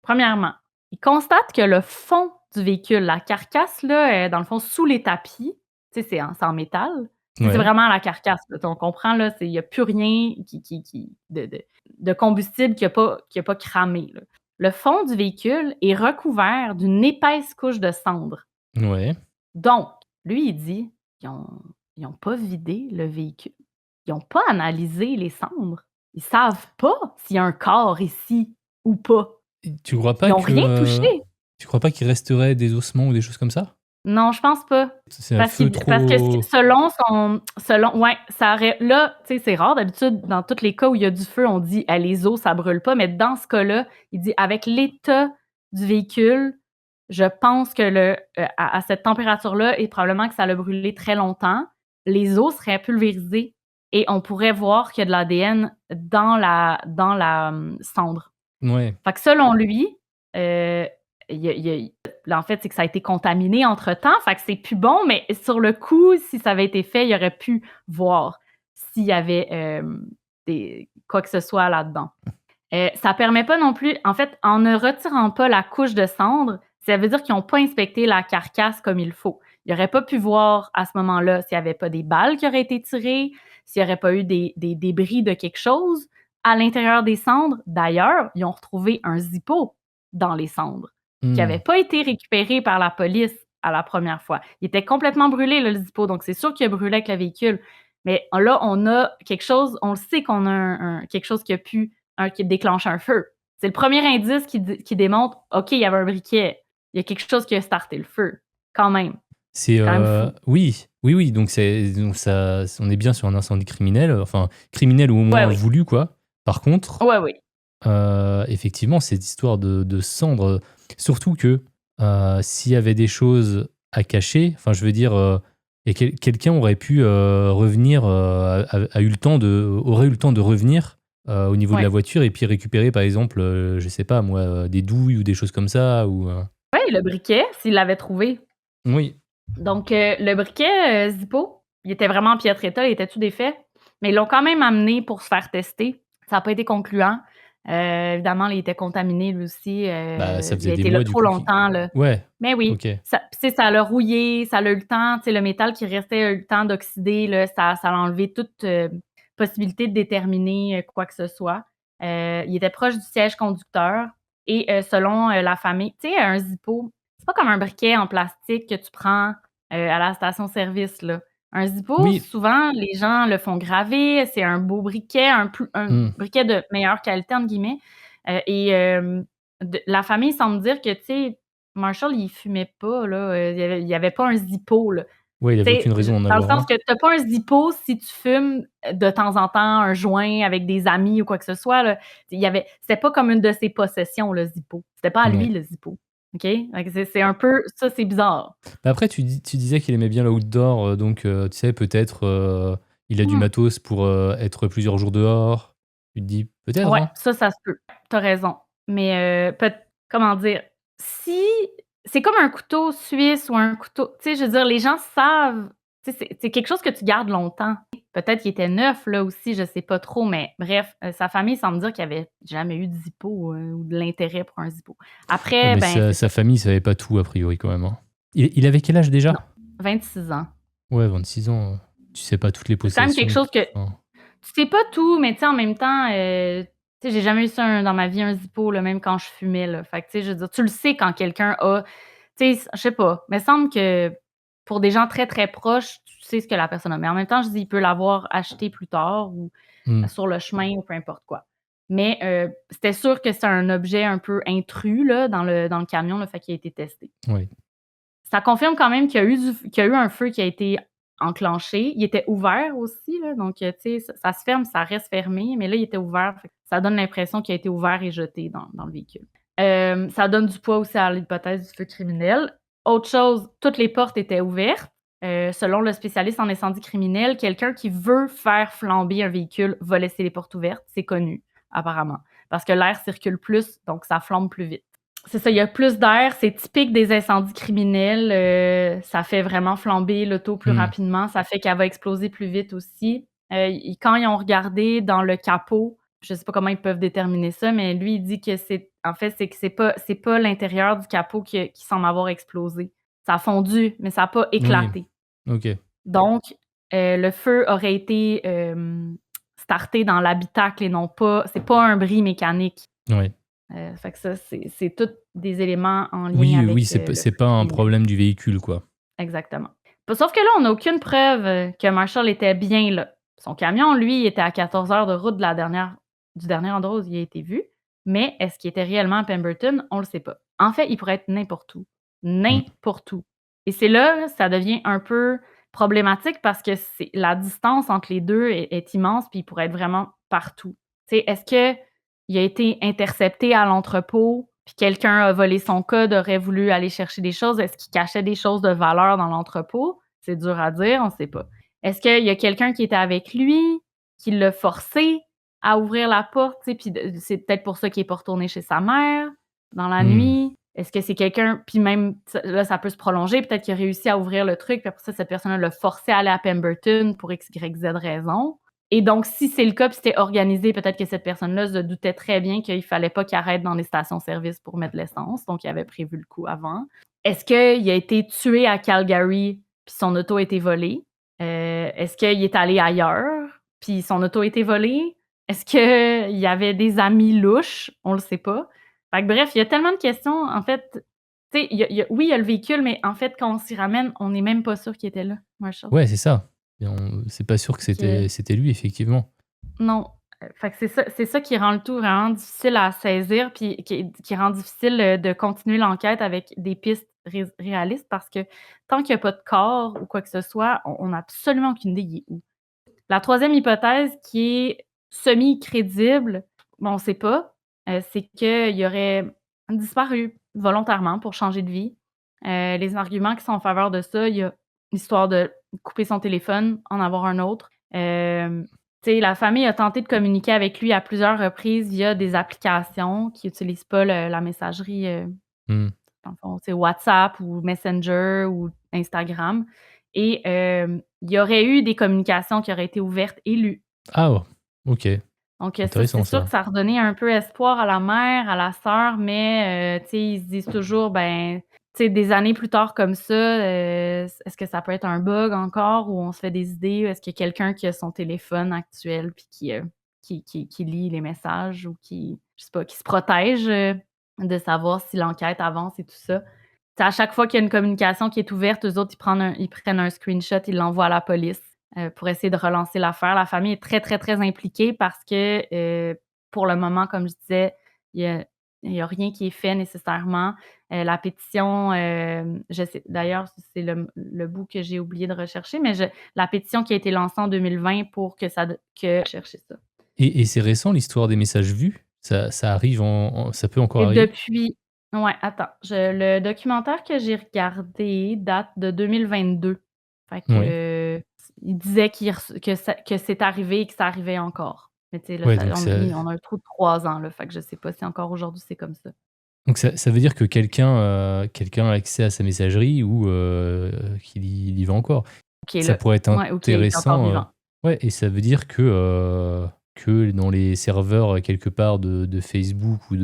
Premièrement, il constate que le fond du véhicule, la carcasse là, dans le fond, sous les tapis, tu sais, c'est en métal. Tu sais, c'est Ouais. vraiment la carcasse, là. On comprend, là, il y a plus rien qui de combustible qui a pas cramé, là. Le fond du véhicule est recouvert d'une épaisse couche de cendres. Ouais. Donc, lui, il dit: «Ils ont pas vidé le véhicule. Ils ont pas analysé les cendres. Ils savent pas s'il y a un corps ici ou pas. Et Ils ont rien touché». tu crois pas qu'il resterait des ossements ou des choses comme ça? Non, je pense pas. C'est un feu Parce que trop selon ouais, ça aurait là, tu sais, c'est rare d'habitude dans tous les cas où il y a du feu, on dit: «Ah, les os, ça brûle pas», mais dans ce cas-là, il dit: «Avec l'état du véhicule, je pense que à cette température-là et probablement que ça l'a brûlé très longtemps, les os seraient pulvérisés et on pourrait voir qu'il y a de l'ADN dans la cendre». ouais. Fait que selon lui, heu, il y a là, en fait, c'est que ça a été contaminé entre-temps, fait que c'est plus bon, mais sur le coup, si ça avait été fait, il aurait pu voir s'il y avait, des quoi que ce soit là-dedans. Ça permet pas non plus en fait, en ne retirant pas la couche de cendre, ça veut dire qu'ils ont pas inspecté la carcasse comme il faut. Ils auraient pas pu voir à ce moment-là s'il y avait pas des balles qui auraient été tirées, s'il y aurait pas eu des débris de quelque chose à l'intérieur des cendres. D'ailleurs, ils ont retrouvé un Zippo dans les cendres. qui n'avait pas été récupéré par la police à la première fois. Il était complètement brûlé, là, le Zippo, donc c'est sûr qu'il a brûlé avec le véhicule. Mais là, on a quelque chose, on le sait qu'on a quelque chose qui déclenche un feu. C'est le premier indice qui démontre, OK, il y avait un briquet. Il y a quelque chose qui a starté le feu, quand même. C'est quand même fou. oui, donc ça, on est bien sur un incendie criminel, enfin criminel ou au moins Ouais, oui. voulu quoi. Par contre, Ouais, oui. effectivement, cette histoire de cendres, surtout que s'il y avait des choses à cacher, enfin je veux dire, et quelqu'un aurait pu revenir, aurait eu le temps de revenir au niveau de Ouais. la voiture et puis récupérer par exemple, je sais pas moi, des douilles ou des choses comme ça ou Ouais, le briquet, s'il l'avait trouvé. oui. Donc, le briquet Zippo, il était vraiment en piètre état, il était tout défait, mais ils l'ont quand même amené pour se faire tester. Ça n'a pas été concluant. Évidemment, il était contaminé lui aussi. Bah, ça Il faisait a des été là mois du trop coup longtemps, là. ouais, Mais oui, OK. ça l'a rouillé, ça a eu le temps, tu sais, le métal qui restait a eu le temps d'oxyder, là, ça a enlevé toute possibilité de déterminer quoi que ce soit. Il était proche du siège conducteur et selon la famille, tu sais, un Zippo, c'est pas comme un briquet en plastique que tu prends à la station-service, là. Un Zippo, Oui, souvent, les gens le font graver, c'est un beau briquet, un mmh, briquet de «meilleure qualité» entre guillemets, et la famille semble dire que, tu sais, Marshall, il fumait pas, là, il y avait pas un Zippo, là. ouais, il Tu avait sais, aucune raison d'en dans le avoir sens un. que tu as pas un Zippo si tu fumes de temps en temps un joint avec des amis ou quoi que ce soit, là. C'était pas comme une de ses possessions, le Zippo. C'était pas à lui, Ouais. le Zippo. OK? Fait que c'est un peu ça, c'est bizarre. Bah, après tu disais qu'il aimait bien l'outdoor, donc tu sais peut-être, il a du Mmh. matos pour, être plusieurs jours dehors. Tu te dis peut-être, Ouais, hein? ça se peut. Tu as raison. Mais comment dire? Si c'est comme un couteau suisse ou un couteau, tu sais, je veux dire, les gens savent, tu sais, c'est quelque chose que tu gardes longtemps. Peut-être qu'il était neuf, là, aussi, je sais pas trop, mais bref, sa famille semble dire qu'il y avait jamais eu de Zippo, ou de l'intérêt pour un Zippo. Ouais, Après, mais ben, sa c'est ça. sa famille savait pas tout a priori quand même, hein. Il avait quel âge déjà? Non, 26 ans. Ouais, 26 ans, tu sais pas toutes les C'est quand même quelque possessions, chose tout que enfin, tu sais pas tout, mais tu sais, en même temps, tu sais, j'ai jamais eu ça dans ma vie, un Zippo, là, même quand je fumais, là. Fait que, tu sais, je veux dire, tu le sais quand quelqu'un a, tu sais, je sais pas, mais semble que pour des gens très, très proches, tu sais ce que la personne a. Mais en même temps, je dis, il peut l'avoir acheté plus tard ou mmh, sur le chemin ou peu importe quoi. Mais c'était sûr que c'était un objet un peu intrus, là, dans le camion, le fait qu'il a été testé. ouais. Ça confirme quand même qu'il y a eu un feu qui a été enclenché. Il était ouvert aussi, là, donc tu sais, ça se ferme, ça reste fermé, mais là, il était ouvert, fait que ça donne l'impression qu'il a été ouvert et jeté dans le véhicule. Ça donne du poids aussi à l'hypothèse du feu criminel. Autre chose, toutes les portes étaient ouvertes. Selon le spécialiste en incendie criminel, quelqu'un qui veut faire flamber un véhicule va laisser les portes ouvertes. C'est connu, apparemment, parce que l'air circule plus, donc ça flambe plus vite. C'est ça, il y a plus d'air, c'est typique des incendies criminels, ça fait vraiment flamber l'auto plus Mmh. rapidement, ça fait qu'elle va exploser plus vite aussi. Quand ils ont regardé dans le capot, je sais pas comment ils peuvent déterminer ça, mais lui, il dit que c'est que c'est pas l'intérieur du capot qui semble avoir explosé. Ça a fondu, mais ça a pas Oui, éclaté. OK. Donc, le feu aurait été, starté dans l'habitacle et non pas, c'est pas un bris mécanique. Ouais. Fait que ça, c'est tous des éléments en lien Oui, oui, avec, c'est le c'est feu pas un criminel. problème du véhicule, quoi. Exactement. Sauf que là, on n'a aucune preuve, que Marshall était bien là. Son camion, lui, était à 14 heures de route du dernier endroit où il a été vu, mais est-ce qu'il était réellement à Pemberton? On le sait pas. En fait, il pourrait être n'importe où. Mmh. N'importe où. Et c'est là, ça devient un peu problématique parce que c'est la distance entre les 2 est immense, puis il pourrait être vraiment partout. Tu sais, est-ce qu'il a été intercepté à l'entrepôt, puis quelqu'un a volé son code, aurait voulu aller chercher des choses? Est-ce qu'il cachait des choses de valeur dans l'entrepôt? C'est dur à dire, on ne sait pas. Est-ce qu'il y a quelqu'un qui était avec lui, qui l'a forcé à ouvrir la porte, tu sais, puis c'est peut-être pour ça qu'il est pas retourné chez sa mère dans la Mmh. nuit? Est-ce que c'est quelqu'un, puis même là, ça peut se prolonger, peut-être qu'il a réussi à ouvrir le truc, puis après ça, cette personne-là l'a forcé à aller à Pemberton pour X, Y, Z raison. Et donc, si c'est le cas, puis c'était organisé, peut-être que cette personne-là se doutait très bien qu'il fallait pas qu'il arrête dans les stations-service pour mettre de l'essence, donc il avait prévu le coup avant. Est-ce qu'il a été tué à Calgary, puis son auto a été volée? Est-ce qu'il est allé ailleurs, puis son auto a été volée? Est-ce qu'il y avait des amis louches? On le sait pas. Fait que bref, il y a tellement de questions, en fait, tu sais, oui, il y a le véhicule, mais en fait, quand on s'y ramène, on n'est même pas sûr qu'il était là, Marshall. Ouais, c'est ça. Et c'est pas sûr que Fait que c'était lui, effectivement. non, fait que c'est ça qui rend le tout vraiment difficile à saisir, puis qui rend difficile, de continuer l'enquête avec des pistes réalistes parce que tant qu'il y a pas de corps ou quoi que ce soit, on a absolument aucune idée il est où. La troisième hypothèse qui est semi-crédible, bon, on sait pas, c'est qu'il aurait disparu volontairement pour changer de vie. Les arguments qui sont en faveur de ça, il y a l'histoire de couper son téléphone, en avoir un autre. Tu sais, la famille a tenté de communiquer avec lui à plusieurs reprises via des applications qui utilisent pas la messagerie, Mmh. dans le fond, c'est WhatsApp ou Messenger ou Instagram et il y aurait eu des communications qui auraient été ouvertes et lues. Ah! Oh, OK. Donc ça, c'est Intéressant sûr que ça. ça a redonné un peu espoir à la mère, à la sœur, mais tu sais, ils se disent toujours, ben, tu sais, des années plus tard comme ça, est-ce que ça peut être un bug encore ou on se fait des idées? Est-ce qu'il y a quelqu'un qui a son téléphone actuel puis qui lit les messages ou qui, je sais pas, qui se protège, de savoir si l'enquête avance et tout ça? C'est à chaque fois qu'il y a une communication qui est ouverte, eux autres, ils prennent un screenshot, ils l'envoient à la police, pour essayer de relancer l'affaire. La famille est très, très, très impliquée parce que, pour le moment, comme je disais, il y a il y a rien qui est fait nécessairement. La pétition, je sais d'ailleurs, c'est le bout que j'ai oublié de rechercher, mais la pétition qui a été lancée en 2020 pour que ça de que chercher ça. Et c'est récent l'histoire des messages vus? Ça arrive ça peut encore Et arriver? depuis ouais, attends, le documentaire que j'ai regardé date de 2022. Fait Oui. que, il disait que c'est arrivé et que ça arrivait encore. Mais tu sais, là, Ouais, donc on a un trou de 3 ans, là, fait que je sais pas si encore aujourd'hui c'est comme ça. ça veut dire que quelqu'un a accès à sa messagerie ou qu'il y va encore. OK, Ça là, pourrait être ouais, OK, il est encore intéressant, vivant. ouais, et ça veut dire que dans les serveurs, quelque part de Facebook ou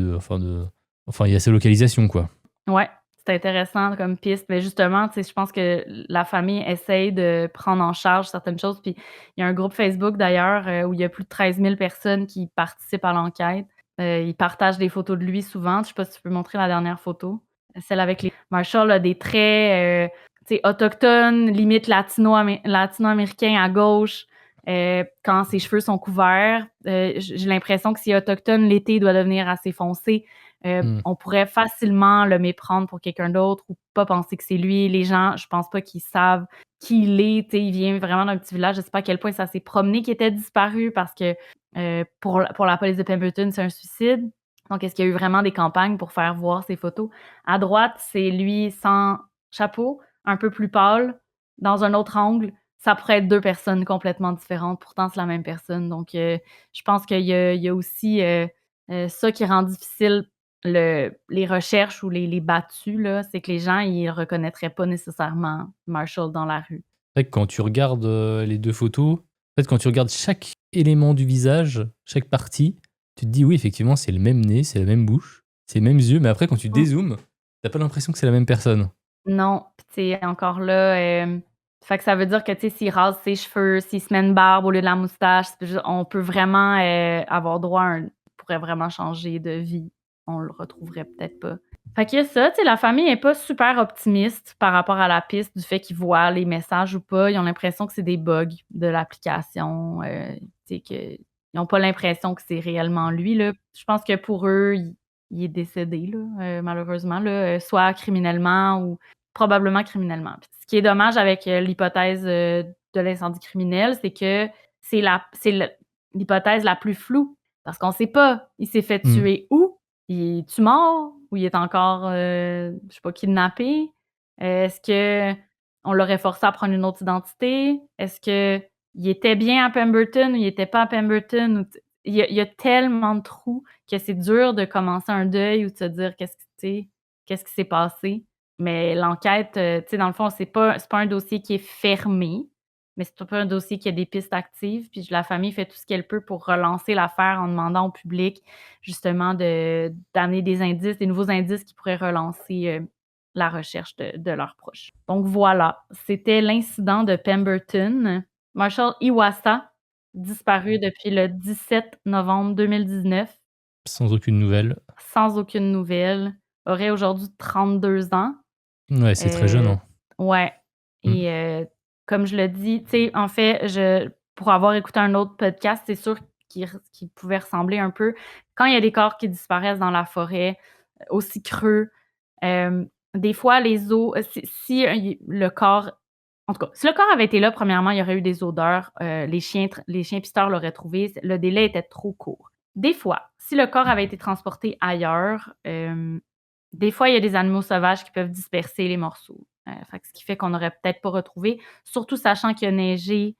enfin, il y a sa localisation, quoi. Ouais, c'est intéressant comme piste, mais justement, tu sais, je pense que la famille essaye de prendre en charge certaines choses, puis il y a un groupe Facebook d'ailleurs, où il y a plus de 13 000 personnes qui participent à l'enquête. Ils partagent des photos de lui souvent. Je sais pas si tu peux montrer la dernière photo? Celle avec les Marshall a des traits, tu sais, autochtones, limite latino-américains à gauche, quand ses cheveux sont couverts. J'ai l'impression que s'il est autochtone, l'été, il doit devenir assez foncé. Mmh. On pourrait facilement le méprendre pour quelqu'un d'autre ou pas penser que c'est lui. Les gens, je pense pas qu'ils savent qui il est. Tu sais, il vient vraiment d'un petit village. Je sais pas à quel point ça s'est promené qu'il était disparu parce que, pour la police de Pemberton, c'est un suicide. Donc est-ce qu'il y a eu vraiment des campagnes pour faire voir ses photos? À droite, c'est lui sans chapeau, un peu plus pâle, dans un autre angle. Ça pourrait être 2 personnes complètement différentes, pourtant c'est la même personne. Donc je pense qu'il y a aussi, ça qui rend difficile les recherches ou les battues, là, c'est que les gens, ils reconnaîtraient pas nécessairement Marshall dans la rue. C'est vrai que quand tu regardes, les 2 photos, en fait, quand tu regardes chaque élément du visage, chaque partie, tu te dis: «Oui, effectivement, c'est le même nez, c'est la même bouche, c'est les mêmes yeux», mais après quand tu Mmh. dézoomes, tu as pas l'impression que c'est la même personne. Non, puis tu sais, encore là, fait que ça veut dire que, tu sais, s'il rase ses cheveux, s'il se met une barbe au lieu de la moustache, c'est juste on peut vraiment, avoir droit à un pourrait vraiment changer de vie. On le retrouverait peut-être pas. Fait qu'il y a ça, tu sais, la famille est pas super optimiste par rapport à la piste du fait qu'ils voient les messages ou pas. Ils ont l'impression que c'est des bugs de l'application, tu sais, ils ont pas l'impression que c'est réellement lui, là. Je pense que pour eux, il est décédé, là, malheureusement, là, soit criminellement ou probablement criminellement. Puis ce qui est dommage avec, l'hypothèse, de l'incendie criminel, c'est que c'est l'hypothèse la plus floue parce qu'on sait pas, il s'est fait Mmh. tuer où? Il est-tu mort ou il est encore, je sais pas, kidnappé? Est-ce qu'on l'aurait forcé à prendre une autre identité? Est-ce qu'il était bien à Pemberton ou il était pas à Pemberton? Ou il y a tellement de trous que c'est dur de commencer un deuil ou de se dire qu'est-ce qui s'est passé? Mais l'enquête, tu sais, dans le fond, c'est pas un dossier qui est fermé, mais c'est pas un dossier qui a des pistes actives. Puis la famille fait tout ce qu'elle peut pour relancer l'affaire en demandant au public, justement, d'amener des indices, des nouveaux indices qui pourraient relancer, la recherche de leurs proches. Donc voilà, c'était l'incident de Pemberton. Marshall Iwasa, disparu depuis le 17 novembre 2019. Sans aucune nouvelle. sans aucune nouvelle, aurait aujourd'hui 32 ans. Ouais, c'est très jeune, Heu, hein. ouais Mmh. et comme je le dis, tu sais, en fait, pour avoir écouté un autre podcast, c'est sûr qu'il pouvait ressembler un peu quand il y a des corps qui disparaissent dans la forêt, aussi creux, des fois les os si le corps en tout cas, si le corps avait été là, premièrement, il y aurait eu des odeurs, les chiens pisteurs l'auraient trouvé, le délai était trop court. Des fois, si le corps avait été transporté ailleurs, des fois, il y a des animaux sauvages qui peuvent disperser les morceaux. Fait que ce qui fait qu'on n'aurait peut-être pas retrouvé, surtout sachant qu'il a neigé,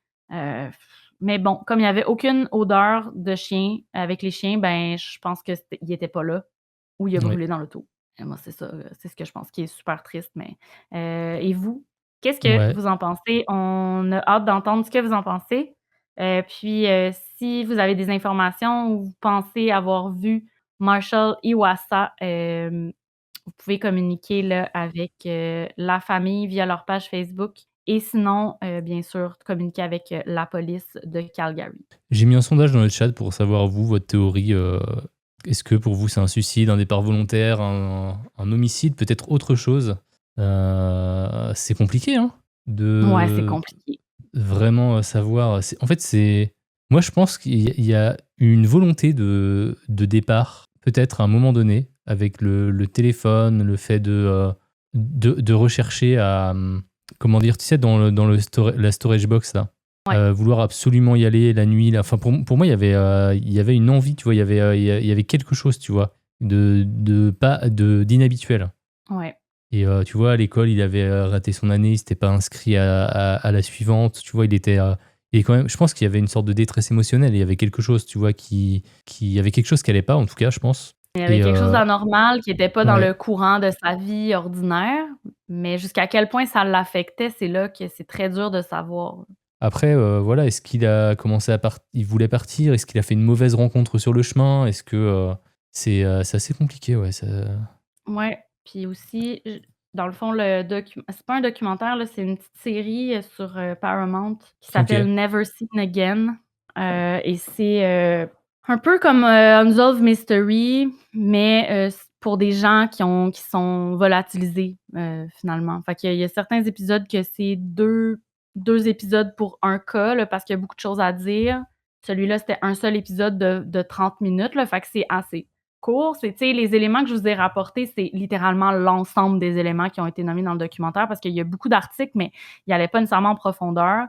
mais bon, comme il y avait aucune odeur de chien avec les chiens, ben, je pense que il était pas là ou il a Ouais. brûlé dans l'auto. Et moi, c'est ça, c'est ce que je pense qui est super triste, mais et vous? Qu'est-ce que Ouais. vous en pensez? On a hâte d'entendre ce que vous en pensez. Puis, si vous avez des informations ou vous pensez avoir vu Marshall Iwasa, vous pouvez communiquer là, avec, la famille via leur page Facebook et sinon, bien sûr, communiquer avec, la police de Calgary. J'ai mis un sondage dans le chat pour savoir, vous, votre théorie. Est-ce que pour vous, c'est un suicide, un départ volontaire, un homicide, peut-être autre chose? C'est compliqué, hein, Ouais, c'est de compliqué. vraiment savoir. En fait, c'est. Moi, je pense qu'il y a une volonté de départ, peut-être à un moment donné, avec le téléphone, le fait de rechercher à. Comment dire, tu sais, la storage box, là. Ouais, Vouloir absolument y aller la nuit, là. Enfin, pour moi, il y avait une envie, tu vois, il y avait quelque chose, tu vois, d'inhabituel. ouais. Et tu vois, à l'école, il avait raté son année, il s'était pas inscrit à la suivante. Tu vois, il est quand même, je pense qu'il y avait une sorte de détresse émotionnelle. Il y avait quelque chose, tu vois, il y avait quelque chose qui allait pas, en tout cas, je pense. Il y avait Et quelque chose d'anormal qui était pas dans ouais. le courant de sa vie ordinaire, mais jusqu'à quel point ça l'affectait, c'est là que c'est très dur de savoir. Après, voilà, est-ce qu'il a commencé il voulait partir? Est-ce qu'il a fait une mauvaise rencontre sur le chemin? Est-ce que c'est assez compliqué, ouais. Ouais, puis aussi, dans le fond, c'est pas un documentaire, là, c'est une petite série, sur, Paramount qui Ok. s'appelle Never Seen Again, et c'est, un peu comme, Unsolved Mystery, mais, pour des gens qui sont volatilisés, finalement. Fait qu'il y a certains épisodes que c'est deux épisodes pour un cas, là, parce qu'il y a beaucoup de choses à dire. Celui-là, c'était un seul épisode de 30 minutes, là, fait que c'est assez court. C'est, tu sais, les éléments que je vous ai rapportés, c'est littéralement l'ensemble des éléments qui ont été nommés dans le documentaire parce qu'il y a beaucoup d'articles, mais il y allait pas nécessairement en profondeur.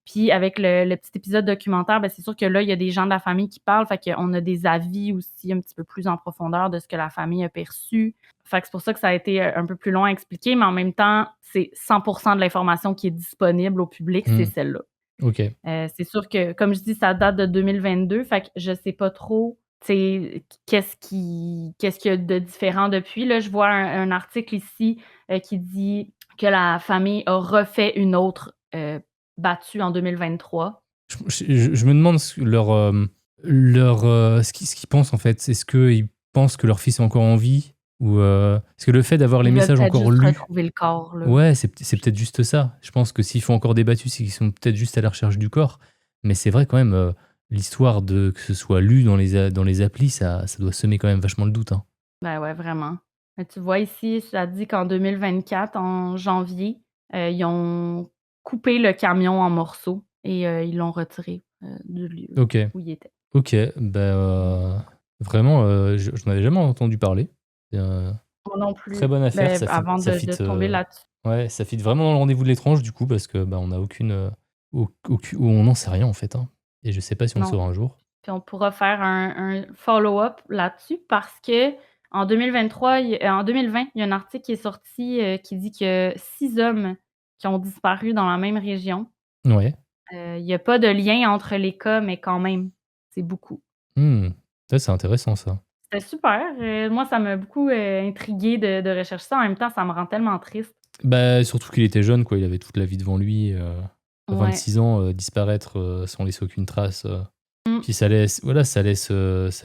Puis avec le petit épisode documentaire, ben, c'est sûr que là, il y a des gens de la famille qui parlent, fait qu'on a des avis aussi un petit peu plus en profondeur de ce que la famille a perçu. Fait que c'est pour ça que ça a été, un peu plus long à expliquer, mais en même temps, c'est 100 de l'information qui est disponible au public, c'est Hmm. celle-là. Ok. C'est sûr que, comme je dis, ça date de 2022, fait que je sais pas trop, tu sais, qu'est-ce qu'il y a de différent depuis. Là, je vois un article ici, qui dit que la famille a refait une autre, battue en 2023. Je me demande ce qu'ils pensent, en fait. Est-ce qu'ils pensent que leur fils est encore en vie? Ou est-ce que le fait d'avoir les Ils veulent messages peut-être encore juste lus. retrouver le corps, là. Ouais, c'est peut-être juste ça. Je pense que s'ils font encore des battues, c'est qu'ils sont peut-être juste à la recherche du corps. Mais c'est vrai quand même, l'histoire de que ce soit lu dans les applis, ça doit semer quand même vachement le doute, hein. Ben ouais, vraiment. Mais tu vois ici, ça dit qu'en 2024, en janvier, ils ont coupé le camion en morceaux et ils l'ont retiré, du lieu OK, où il était. OK, bah, vraiment, j'en avais jamais entendu parler. Et Moi non très plus. bonne affaire, Ben, ça fit avant ça de fit, tomber là-dessus. ouais, ça fit vraiment dans le rendez-vous de l'étrange du coup parce que, bah, on n'a aucune, on n'en sait rien en fait, hein, et je sais pas si on le Non. saura un jour. Puis on pourra faire un follow-up là-dessus parce qu'en 2023, en 2020, il y a un article qui est sorti, qui dit que 6 hommes qui ont disparu dans la même région. Ouais. Il y a pas de lien entre les cas, mais quand même, c'est beaucoup. Mmh. Ça, c'est intéressant ça. C'était super, moi ça m'a beaucoup, intriguée de rechercher ça. En même temps, ça me rend tellement triste. Bah, surtout qu'il était jeune quoi, il avait toute la vie devant lui, à Ouais. 26 ans, disparaître, sans laisser aucune trace, Mmh. puis ça laisse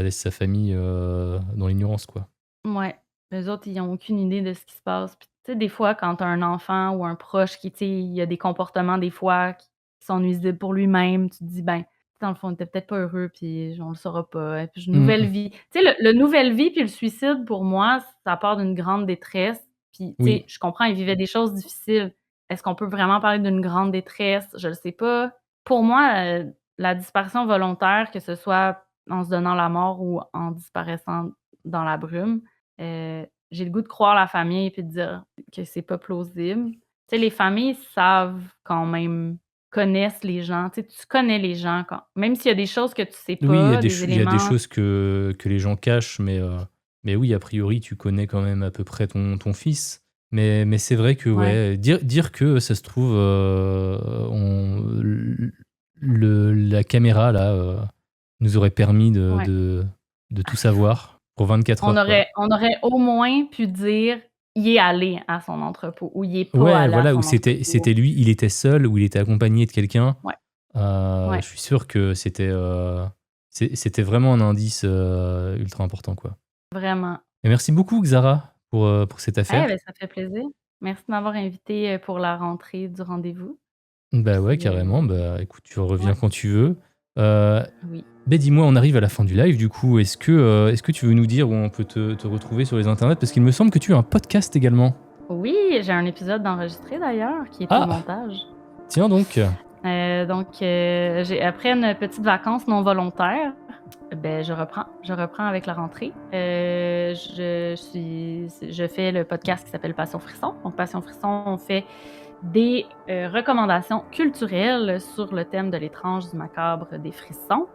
sa famille, dans l'ignorance quoi. Ouais. Les autres, ils ont aucune idée de ce qui se passe. Puis, tu sais, des fois, quand tu as un enfant ou un proche qui, tu sais, il y a des comportements, des fois, qui sont nuisibles pour lui-même, tu te dis: «Ben, dans le fond, on était peut-être pas heureux, puis on le saura pas. Et puis une Mmh nouvelle mh. vie. Tu sais, le nouvelle vie puis le suicide, pour moi, ça part d'une grande détresse. Puis, tu sais, Oui. je comprends, il vivait des choses difficiles. Est-ce qu'on peut vraiment parler d'une grande détresse? Je le sais pas. Pour moi, la disparition volontaire, que ce soit en se donnant la mort ou en disparaissant dans la brume, j'ai le goût de croire la famille puis de dire que c'est pas plausible. Tu sais, les familles savent quand même, connaissent les gens. Tu sais, tu connais les gens quand même s'il y a des choses que tu sais Oui, pas, des il y a des éléments. choses que les gens cachent, mais oui, a priori, tu connais quand même à peu près ton fils. Mais c'est vrai que, Ouais, ouais, dire que ça se trouve, on la caméra là, nous aurait permis ouais. de tout savoir pour 24 On heures, quoi. aurait on aurait au moins pu dire: «Il est allé à son entrepôt» ou «Il est pas Ouais, allé à voilà, où son entrepôt». c'était lui, il était seul ou il était accompagné de quelqu'un. Ouais, Je ouais, suis sûr que c'était vraiment un indice, ultra important, quoi. vraiment. Et merci beaucoup Xara pour cette Eh affaire. beh, ça fait plaisir. Merci de m'avoir invitée, pour la rentrée du rendez-vous. Bah, ouais, Puis, carrément. Bah, écoute, tu reviens ouais, quand tu veux. Heu, oui. dis-moi, on arrive à la fin du live du coup. Est-ce que tu veux nous dire où on peut te retrouver sur les internets? Parce qu'il me semble que tu as un podcast également. Oui, j'ai un épisode d'enregistré d'ailleurs qui est au Ah! montage. Tiens donc. Donc, j'ai après une petite vacance non volontaire, ben, je reprends avec la rentrée. Je fais le podcast qui s'appelle Passion Frisson. Donc Passion Frisson, on fait des, recommandations culturelles sur le thème de l'étrange, du macabre, des frissons.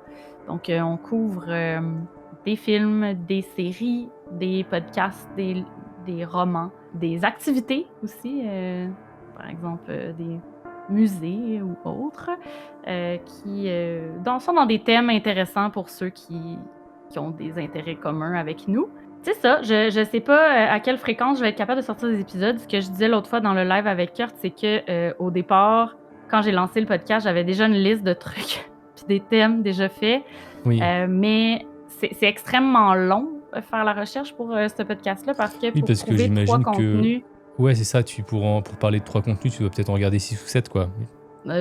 Donc, on couvre, des films, des séries, des podcasts, des romans, des activités aussi, par exemple, des musées ou autres, qui, sont dans des thèmes intéressants pour ceux qui ont des intérêts communs avec nous. C'est ça, je sais pas, à quelle fréquence je vais être capable de sortir des épisodes. Ce que je disais l'autre fois dans le live avec Kurt, c'est que, au départ, quand j'ai lancé le podcast, j'avais déjà une liste de trucs puis des thèmes déjà faits, Oui. mais c'est extrêmement long, faire la recherche pour, ce podcast-là parce que Oui, pour parce que trouver 3 j'imagine que contenus, ouais, c'est ça, pour parler de 3 contenus, tu dois peut-être en regarder 6 ou 7, quoi.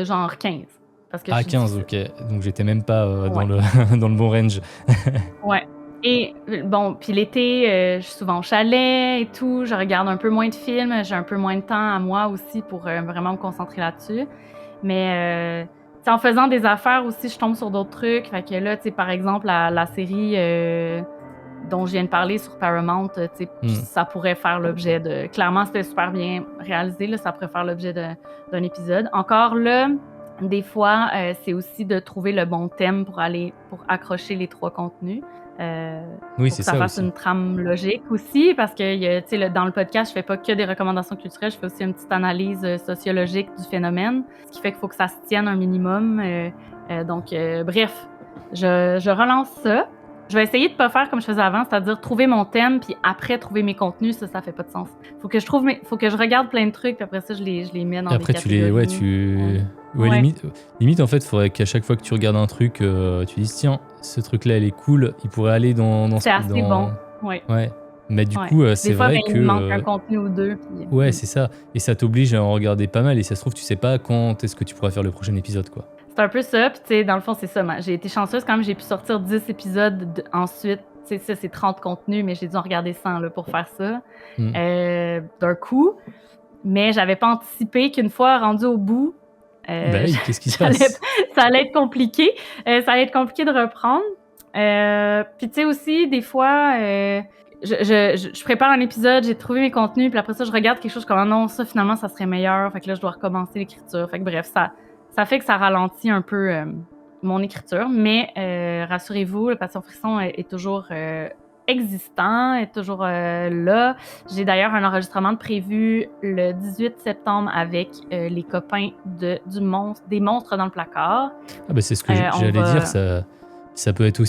genre 15 parce que je Ah, suis 15, difficile. OK. Donc j'étais même pas, dans Ouais. le dans le bon range. Ouais et bon, puis l'été, je suis souvent au chalet et tout, je regarde un peu moins de films, j'ai un peu moins de temps à moi aussi pour, vraiment me concentrer là-dessus. Mais, tu sais, en faisant des affaires aussi, je tombe sur d'autres trucs. Fait que là, tu sais, par exemple, la série, dont je viens de parler sur Paramount, tu sais, Mmh. ça pourrait faire l'objet de clairement, c'était super bien réalisé, là, ça pourrait faire l'objet d'un épisode. Encore là, des fois, c'est aussi de trouver le bon thème pour accrocher les 3 contenus, heu, Oui, pour c'est que ça ça fasse aussi. une trame logique aussi parce que y a tu sais, dans le podcast, je fais pas que des recommandations culturelles, je fais aussi une petite analyse, sociologique du phénomène, ce qui fait qu'il faut que ça se tienne un minimum, bref, je relance ça. Je vais essayer de pas faire comme je faisais avant, c'est-à-dire trouver mon thème, puis après trouver mes contenus, ça fait pas de sens. Faut que je regarde plein de trucs, puis après ça, je les mets Et dans des après tu les ouais, catégories. tu ouais, Ouais, limite, en fait, il faudrait qu'à chaque fois que tu regardes un truc, tu dises: «Tiens, ce truc-là, il est cool, il pourrait aller dans ce c'est assez bon. dans» Ouais, ouais. Mais du ouais. coup, Des c'est fois, ben, vrai il que, me manque un contenu ou 2, puis ouais, c'est ça et ça t'oblige à en regarder pas mal et ça se trouve, tu sais pas quand est-ce que tu pourras faire le prochain épisode, quoi. c'est un peu ça, puis tu sais, dans le fond, c'est ça, j'ai été chanceuse quand même, j'ai pu sortir 10 épisodes ensuite. Tu sais, ça, c'est 30 contenus, mais j'ai dû en regarder 100 là, pour faire ça, Mmh. d'un coup. Mais j'avais pas anticipé qu'une fois rendu au bout, Bah heu, oui, qu'est-ce qui se j'allais passe? ça allait être compliqué. Ça allait être compliqué de reprendre. Puis tu sais aussi, des fois, je prépare un épisode, j'ai trouvé mes contenus, puis après ça, je regarde quelque chose, je suis comme: «Ah non, ça finalement, ça serait meilleur». Fait que là, je dois recommencer l'écriture. Fait que bref, ça fait que ça ralentit un peu, mon écriture. Mais, rassurez-vous, le Passion Frisson est toujours, existant, est toujours, là. J'ai d'ailleurs un enregistrement de prévu le 18 septembre avec, les copains des monstres dans le placard. Ah bah, c'est ce que On j'allais dire, va ça peut être,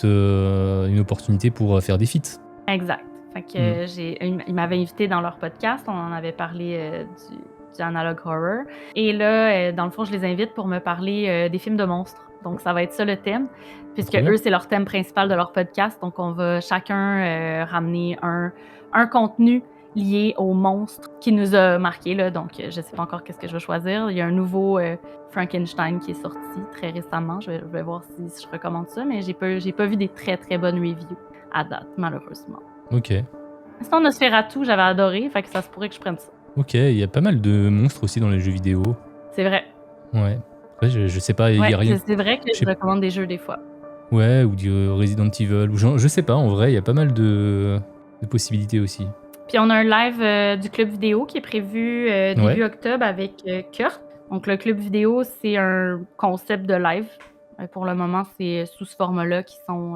une opportunité pour, faire des feats. Exact. Fait Mmh. que ils m'avaient invité dans leur podcast, on en avait parlé, du Analog Horror et là, dans le fond, je les invite pour me parler, des films de monstres. Donc ça va être ça le thème, puisque Trop bien. eux, c'est leur thème principal de leur podcast. Donc on va chacun, ramener un contenu liés au monstre qui nous a marqué là. Donc, je sais pas encore qu'est-ce que je vais choisir. Il y a un nouveau Frankenstein qui est sorti très récemment. Je vais voir si je recommande ça, mais j'ai pas vu des très très bonnes reviews à date, malheureusement. Ok. Sinon, Nosferatu, j'avais adoré, fait que ça se pourrait que je prenne ça. Ok, il y a pas mal de monstres aussi dans les jeux vidéo. C'est vrai. Ouais. Après, je sais pas, il y a rien. C'est vrai que je recommande des jeux des fois. Ouais, ou du Resident Evil, ou je sais pas, en vrai, il y a pas mal de possibilités aussi. Puis on a un live du club vidéo qui est prévu début octobre avec Kurt. Donc le club vidéo, c'est un concept de live. Pour le moment, c'est sous ce format-là qui sont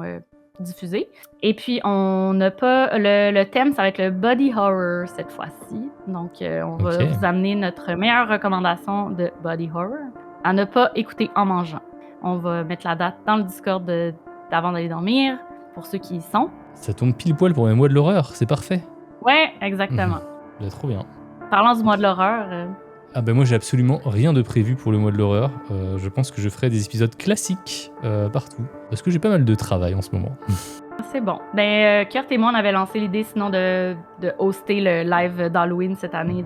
diffusés. Et puis on n'a pas... Le thème, ça va être le body horror cette fois-ci. Donc on va vous amener notre meilleure recommandation de body horror à ne pas écouter en mangeant. On va mettre la date dans le Discord d'avant d'aller dormir, pour ceux qui y sont. Ça tombe pile poil pour mes mois de l'horreur, c'est parfait. Ouais, exactement. Trop bien. Parlant du mois de l'horreur... Ah ben moi j'ai absolument rien de prévu pour le mois de l'horreur. Je pense que je ferai des épisodes classiques partout, parce que j'ai pas mal de travail en ce moment. C'est bon. Ben, Kurt et moi, on avait lancé l'idée sinon de hoster le live d'Halloween cette année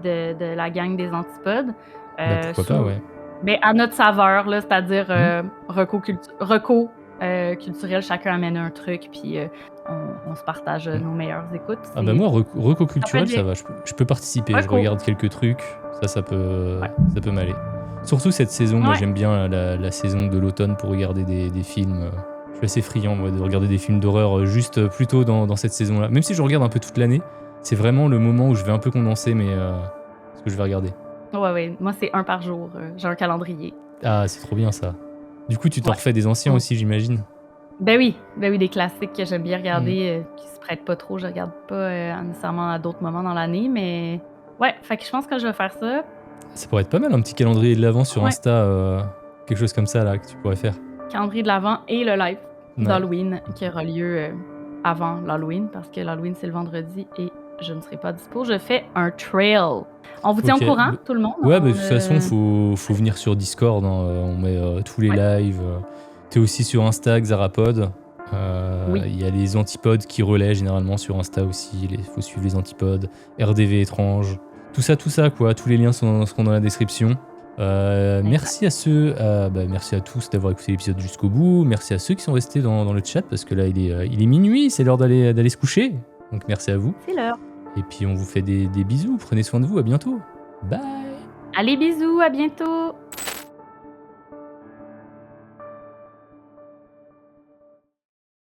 de la gang des Antipodes. Pourquoi pas, ouais. Mais à notre saveur, là, c'est-à-dire reco culturel, chacun amène un truc, puis on se partage nos meilleures écoutes. Ah bah moi, reco culturel, ça va, je peux participer, je regarde quelques trucs, ça peut m'aller. Surtout cette saison, moi j'aime bien la saison de l'automne pour regarder des films. Je suis assez friand moi, de regarder des films d'horreur juste plutôt dans cette saison-là. Même si je regarde un peu toute l'année, c'est vraiment le moment où je vais un peu condenser ce que je vais regarder. Ouais, moi c'est un par jour, j'ai un calendrier. Ah, c'est trop bien ça. Du coup, tu t'en refais des anciens aussi, j'imagine. Ben oui, des classiques que j'aime bien regarder, qui se prêtent pas trop. Je regarde pas nécessairement à d'autres moments dans l'année, mais ouais, fait que je pense que je vais faire ça. Ça pourrait être pas mal, un petit calendrier de l'Avent sur Insta, quelque chose comme ça là que tu pourrais faire. Calendrier de l'Avent et le live d'Halloween qui aura lieu avant l'Halloween, parce que l'Halloween c'est le vendredi et je ne serai pas dispo. Je fais un trail. On vous tient au courant, tout le monde? Ouais, de toute façon, faut venir sur Discord. On met tous les lives. T'es aussi sur Insta, Xarapod. Il y a les Antipodes qui relaient généralement sur Insta aussi. Faut suivre les Antipodes. RDV étrange. Tout ça, quoi. Tous les liens seront dans la description. Merci merci à tous d'avoir écouté l'épisode jusqu'au bout. Merci à ceux qui sont restés dans le chat, parce que là, il est minuit. C'est l'heure d'aller se coucher. Donc, merci à vous. C'est l'heure. Et puis on vous fait des bisous, prenez soin de vous, à bientôt. Bye. Allez, bisous, à bientôt.